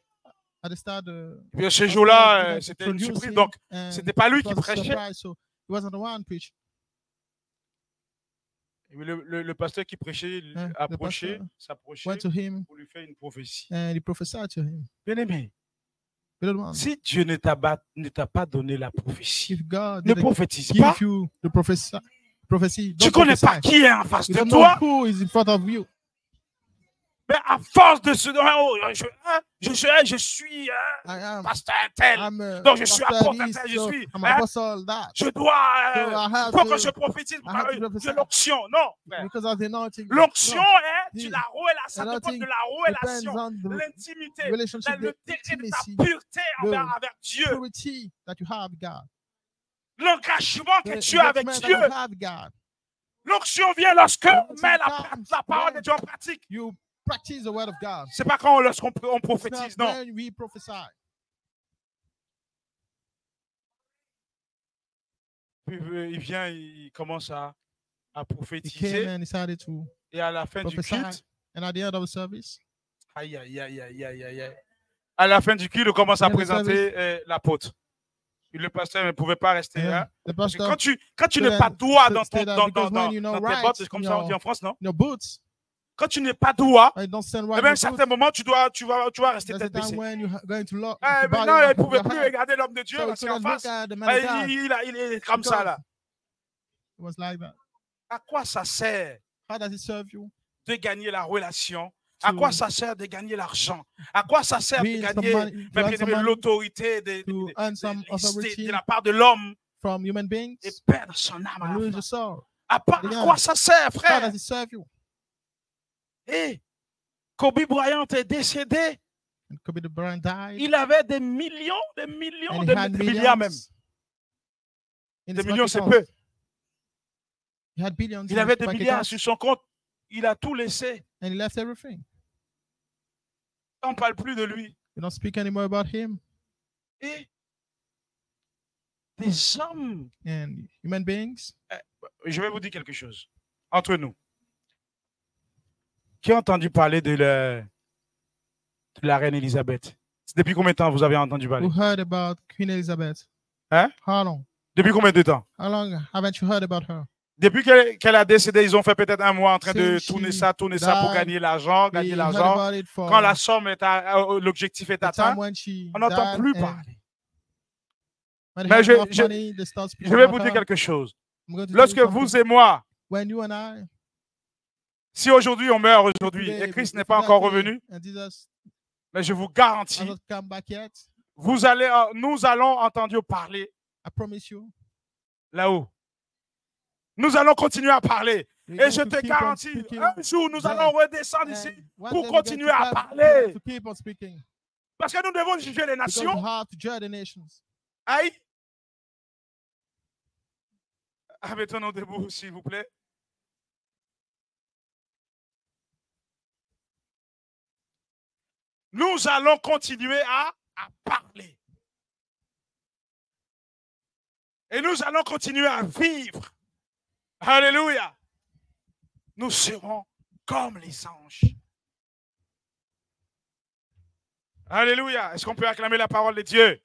Et ce jour-là, c'était une surprise, donc ce n'était pas lui qui prêchait. Le pasteur qui prêchait s'approchait pour lui faire une prophétie. Bien-aimé, si Dieu ne t'a pas donné la prophétie, ne prophétise pas. Tu ne connais pas qui est en face de toi. Mais à force de se dire, je suis pasteur tel, donc je suis apôtre tel, je dois, faut que je prophétise de l'onction. Non, l'onction est de la relation, l'intimité, le degré de ta pureté envers Dieu. L'engagement que tu as avec Dieu. L'onction vient lorsque on met la parole de Dieu en pratique. C'est pas lorsqu'on prophétise, non. Puis il vient, il commence à prophétiser. Et à la fin du culte, à la fin du culte, on commence à présenter l'apôtre. Le pasteur ne pouvait pas rester là. Quand tu n'es pas droit dans tes bottes, c'est comme ça on dit en France, non? Quand tu n'es pas droit, à un certain moment, tu vas rester tête baissée. Maintenant, il ne pouvait plus regarder l'homme de Dieu parce qu'en face, il est comme ça là. À quoi ça sert de gagner la relation? À quoi ça sert de gagner l'argent? À quoi ça sert de gagner l'autorité de la part de l'homme et perdre son âme à la fin? À quoi ça sert, frère? Et Kobe Bryant est décédé. Il avait des millions, des milliards même. Des millions, c'est peu. Il avait des milliards sur son compte. Il a tout laissé. On ne parle plus de lui. Et des hommes. Je vais vous dire quelque chose. Entre nous. Qui a entendu parler de la reine Elisabeth? Depuis combien de temps vous avez entendu parler? Who heard about Queen Elizabeth? Hein? How long? Depuis combien de temps? How long haven't you heard about her? Depuis qu'elle a décédé, ils ont fait peut-être un mois en train de tourner ça pour gagner l'argent, Quand la somme l'objectif est atteint, on n'entend plus parler. Mais je vais vous dire quelque chose. Lorsque vous et moi, When you and I, si aujourd'hui on meurt aujourd'hui et Christ n'est pas encore revenu, mais je vous garantis, nous allons entendre parler là-haut. Nous allons continuer à parler. Et je te garantis, un jour, nous allons redescendre ici pour continuer à parler. Parce que nous devons juger les nations. Aïe. Mettons-nous debout, s'il vous plaît. Nous allons continuer à parler. Et nous allons continuer à vivre. Alléluia. Nous serons comme les anges. Alléluia. Est-ce qu'on peut acclamer la parole de Dieu?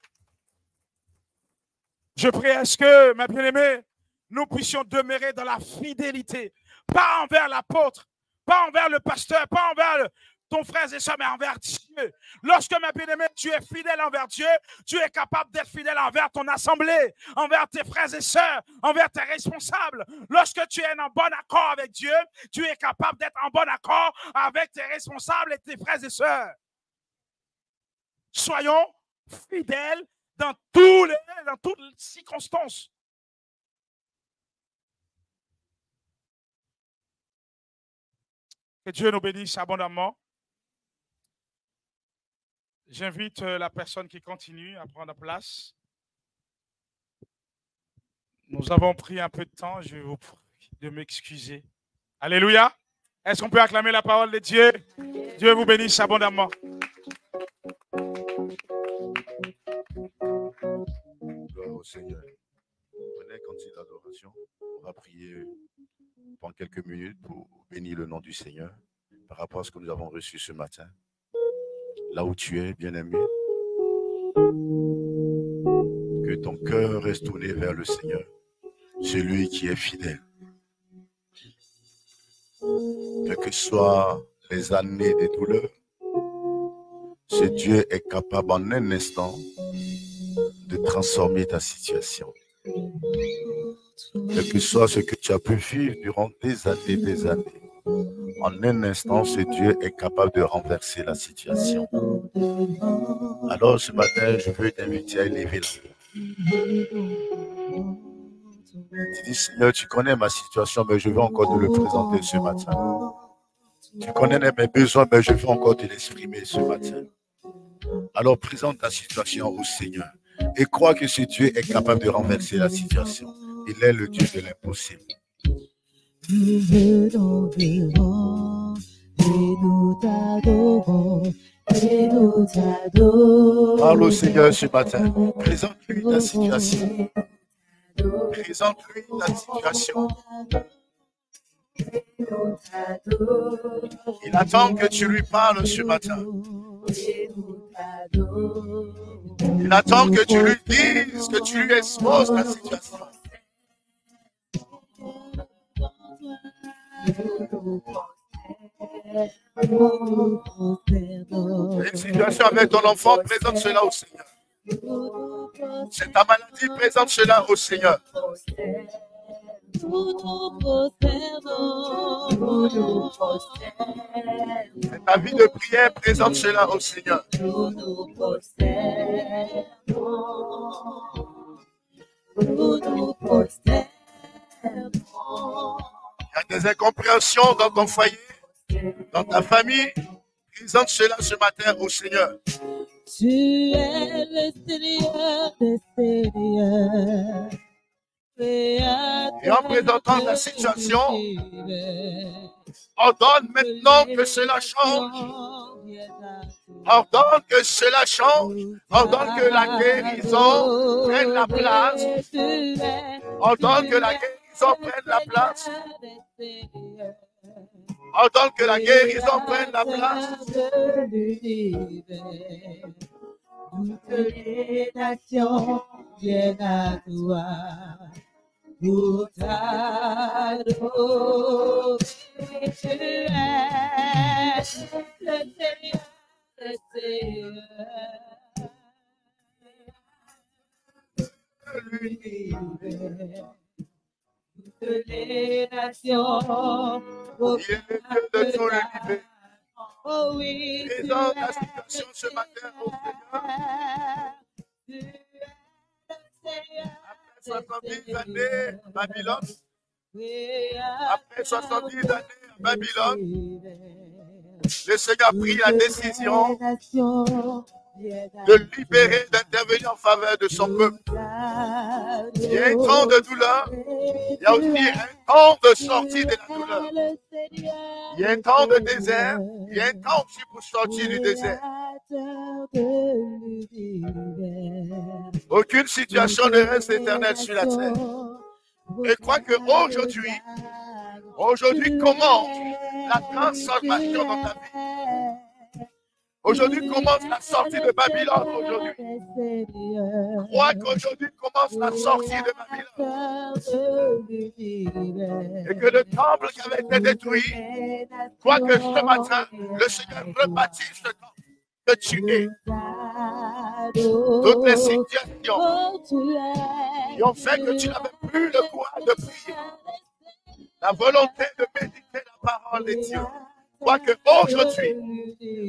Je prie, est-ce que, ma bien-aimée, nous puissions demeurer dans la fidélité, pas envers l'apôtre, pas envers le pasteur, pas envers ton frère et soeur, mais envers Dieu. Lorsque, ma bien-aimée, tu es fidèle envers Dieu, tu es capable d'être fidèle envers ton assemblée, envers tes frères et sœurs, envers tes responsables. Lorsque tu es en bon accord avec Dieu, tu es capable d'être en bon accord avec tes responsables et tes frères et sœurs. Soyons fidèles dans toutes les circonstances. Que Dieu nous bénisse abondamment. J'invite la personne qui continue à prendre place. Nous avons pris un peu de temps. Je vais vous prie de m'excuser. Alléluia. Est-ce qu'on peut acclamer la parole de Dieu? Dieu vous bénisse abondamment. Gloire au Seigneur. Prenez continue d'adoration. On va prier pendant quelques minutes pour bénir le nom du Seigneur par rapport à ce que nous avons reçu ce matin. Là où tu es, bien-aimé, que ton cœur reste tourné vers le Seigneur, celui qui est fidèle. Quelles que soient les années des douleurs, ce Dieu est capable en un instant de transformer ta situation. Quel que soit ce que tu as pu vivre durant des années, en un instant, ce Dieu est capable de renverser la situation. Alors ce matin, je veux t'inviter à élever la main. Tu dis, Seigneur, tu connais ma situation, mais je veux encore te le présenter ce matin. Tu connais mes besoins, mais je veux encore te l'exprimer ce matin. Alors présente ta situation au Seigneur et crois que ce Dieu est capable de renverser la situation. Il est le Dieu de l'impossible. Parle au Seigneur ce matin. Présente-lui ta situation. Présente-lui ta situation. Il attend que tu lui parles ce matin. Il attend que tu lui dises, que tu lui exposes ta situation. Une situation avec ton enfant, présente cela au Seigneur. C'est ta maladie, présente cela au Seigneur. C'est ta vie de prière, présente cela au Seigneur. Il y a des incompréhensions dans ton foyer, dans ta famille. Présente cela ce matin au Seigneur. Tu es le Seigneur des Seigneurs. Et en présentant ta situation, ordonne maintenant que cela change. Ordonne que cela change. Ordonne que la guérison prenne la place. Ordonne que la guérison prenne la place. Ordonne que la guérison prenne la place. Toutes les nations viennent à toi pour t'adorer. Tu es le Seigneur, le Seigneur de l'univers. toutes les nations. Il est le Dieu de tout l'univers. Oh oui, Présente la situation ce matin au Seigneur. Après 70 années à Babylone, après 70 années à Babylone, le Seigneur a pris la décision de libérer, d'intervenir en faveur de son peuple. Il y a un temps de douleur, il y a aussi un temps de sortie de la douleur. Il y a un temps de désert, il y a un temps aussi pour sortir du désert. Aucune situation ne reste éternelle sur la terre. Et crois qu'aujourd'hui, commence la transformation dans ta vie. Aujourd'hui commence la sortie de Babylone. Aujourd'hui, crois qu'aujourd'hui commence la sortie de Babylone. Et que le temple qui avait été détruit, crois que ce matin, le Seigneur rebâtisse le temple que tu es. Toutes les situations qui ont fait que tu n'avais plus le courage de prier, la volonté de méditer la parole de Dieu. Crois qu'aujourd'hui,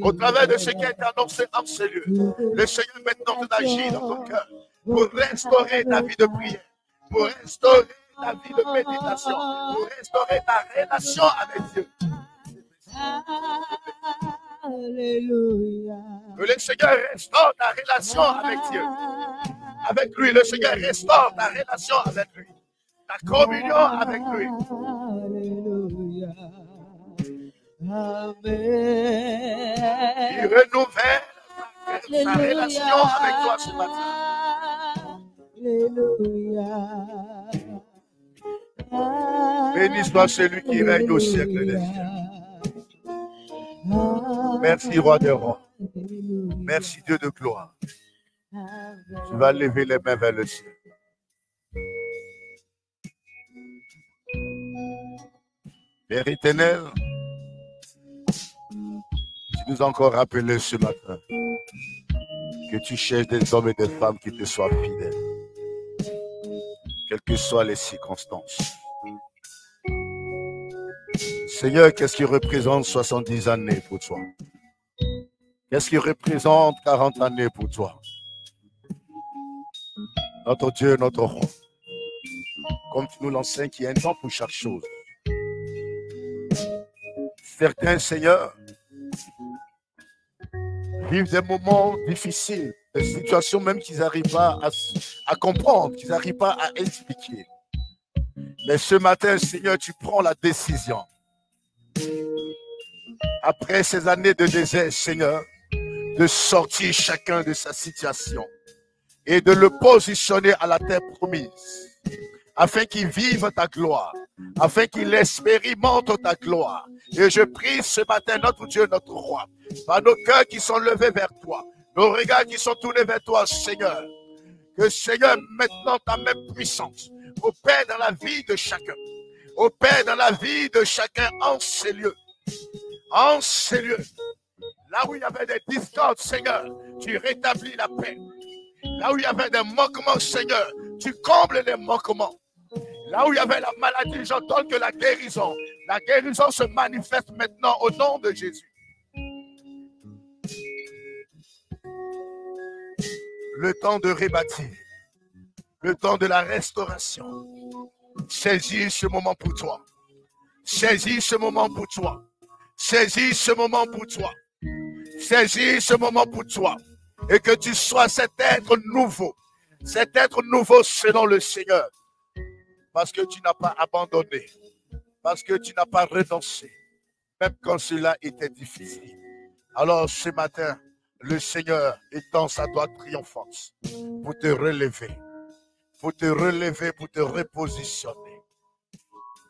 au travers de ce qui a été annoncé en ce lieu, le Seigneur maintenant agit dans ton cœur pour restaurer ta vie de prière, pour restaurer ta vie de méditation, pour restaurer ta relation avec Dieu. Alléluia. Que le Seigneur restaure ta relation avec Dieu. Avec lui, le Seigneur restaure ta relation avec lui. Ta communion avec lui. Alléluia. Amen. Il renouvelle sa relation avec toi ce matin. Alléluia. Béni soit celui qui règne au siècle des siècles. Merci, roi des rois. Merci, Dieu de gloire. Tu vas lever les mains vers le ciel. Père éternel, tu nous as encore rappelé ce matin que tu cherches des hommes et des femmes qui te soient fidèles, quelles que soient les circonstances. Seigneur, qu'est-ce qui représente 70 années pour toi? Qu'est-ce qui représente 40 années pour toi? Notre Dieu, notre roi, comme tu nous l'enseignes, qu'il y a un temps pour chaque chose. Certains, Seigneur, vivent des moments difficiles, des situations même qu'ils n'arrivent pas à comprendre, qu'ils n'arrivent pas à expliquer. Mais ce matin, Seigneur, tu prends la décision. Après ces années de désert, Seigneur, de sortir chacun de sa situation et de le positionner à la terre promise, afin qu'il vive ta gloire, afin qu'il expérimente ta gloire. Et je prie ce matin, notre Dieu, notre roi, par nos cœurs qui sont levés vers toi, nos regards qui sont tournés vers toi, Seigneur, que Seigneur, maintenant ta main puissante opère dans la vie de chacun, opère dans la vie de chacun en ces lieux. En ces lieux, là où il y avait des discordes, Seigneur, tu rétablis la paix. Là où il y avait des manquements, Seigneur, tu combles les manquements. Là où il y avait la maladie, j'entends que la guérison se manifeste maintenant au nom de Jésus. Le temps de rebâtir, le temps de la restauration. Saisis ce moment pour toi. Saisis ce moment pour toi. Saisis ce moment pour toi. Saisis ce moment pour toi. Et que tu sois cet être nouveau selon le Seigneur. Parce que tu n'as pas abandonné. Parce que tu n'as pas renoncé. Même quand cela était difficile. Alors ce matin, le Seigneur étend sa droite triomphante pour te relever. Pour te relever, pour te repositionner.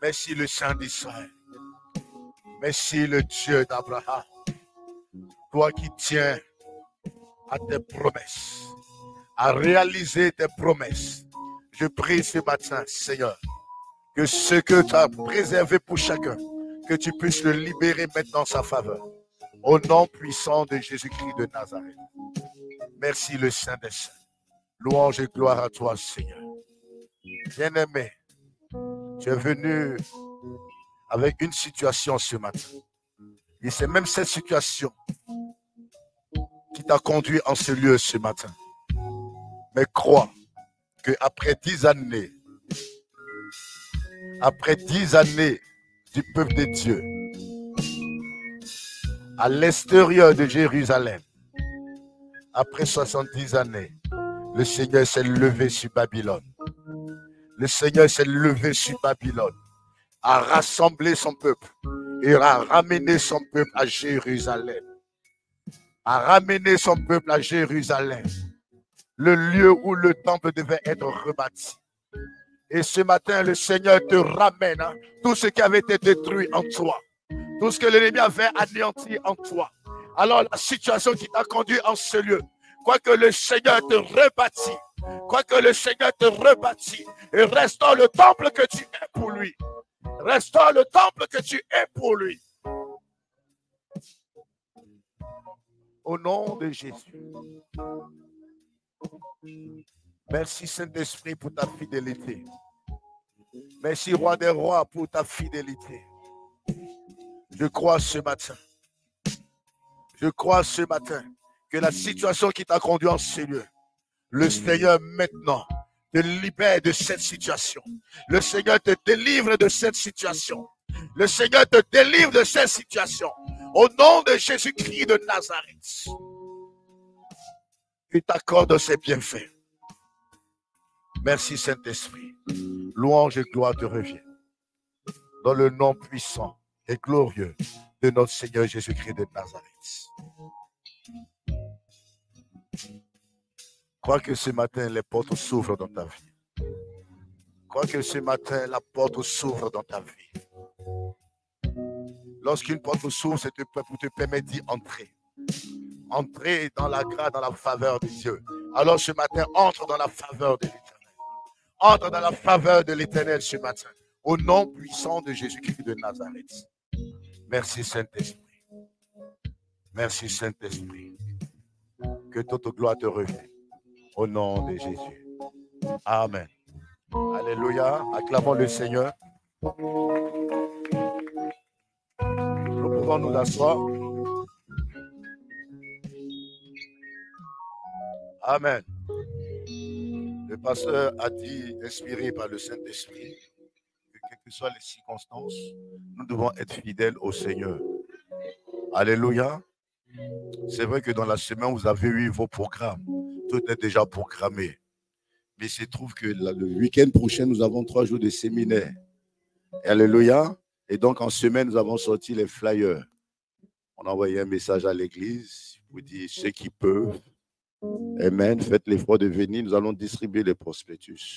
Merci le Saint d'Israël. Merci le Dieu d'Abraham. Toi qui tiens à tes promesses, à réaliser tes promesses. Je prie ce matin, Seigneur, que ce que tu as préservé pour chacun, que tu puisses le libérer maintenant en sa faveur. Au nom puissant de Jésus-Christ de Nazareth. Merci le Saint des Saints. Louange et gloire à toi, Seigneur. Bien-aimé, Tu es venu avec une situation ce matin. Et c'est même cette situation qui t'a conduit en ce lieu ce matin. Mais crois qu'après 10 années, du peuple de Dieu, à l'extérieur de Jérusalem, après 70 années, le Seigneur s'est levé sur Babylone. Le Seigneur s'est levé sur Babylone, a rassemblé son peuple et a ramené son peuple à Jérusalem. A ramené son peuple à Jérusalem, le lieu où le temple devait être rebâti. Et ce matin, le Seigneur te ramène tout ce qui avait été détruit en toi, tout ce que l'ennemi avait anéanti en toi. Alors la situation qui t'a conduit en ce lieu, quoique le Seigneur te rebâtit, et restaure le temple que tu es pour lui. Restaure le temple que tu es pour lui. Au nom de Jésus. Merci Saint-Esprit pour ta fidélité. Merci Roi des Rois pour ta fidélité. Je crois ce matin que la situation qui t'a conduit en ce lieu, le Seigneur maintenant te libère de cette situation. Le Seigneur te délivre de cette situation. Le Seigneur te délivre de cette situation. Au nom de Jésus-Christ de Nazareth. Il t'accorde ses bienfaits. Merci Saint-Esprit. Louange et gloire te reviennent. Dans le nom puissant et glorieux de notre Seigneur Jésus-Christ de Nazareth. Crois que ce matin, les portes s'ouvrent dans ta vie. Crois que ce matin, la porte s'ouvre dans ta vie. Lorsqu'une porte s'ouvre, c'est pour te permettre d'y entrer. Entrer dans la grâce, dans la faveur de Dieu. Alors ce matin, entre dans la faveur de l'Éternel. Entre dans la faveur de l'Éternel ce matin. Au nom puissant de Jésus-Christ de Nazareth. Merci Saint-Esprit. Merci Saint-Esprit. Que toute gloire te revienne. Au nom de Jésus. Amen. Alléluia. Acclamons le Seigneur. Nous pouvons nous asseoir. Amen. Le pasteur a dit, inspiré par le Saint-Esprit, que quelles que soient les circonstances, nous devons être fidèles au Seigneur. Alléluia. C'est vrai que dans la semaine, vous avez eu vos programmes. Tout est déjà programmé. Mais il se trouve que le week-end prochain, nous avons 3 jours de séminaire. Alléluia. Et donc, en semaine, nous avons sorti les flyers. On a envoyé un message à l'église. Vous dit ceux qui peuvent. Amen. Faites l'effort de venir. Nous allons distribuer les prospectus.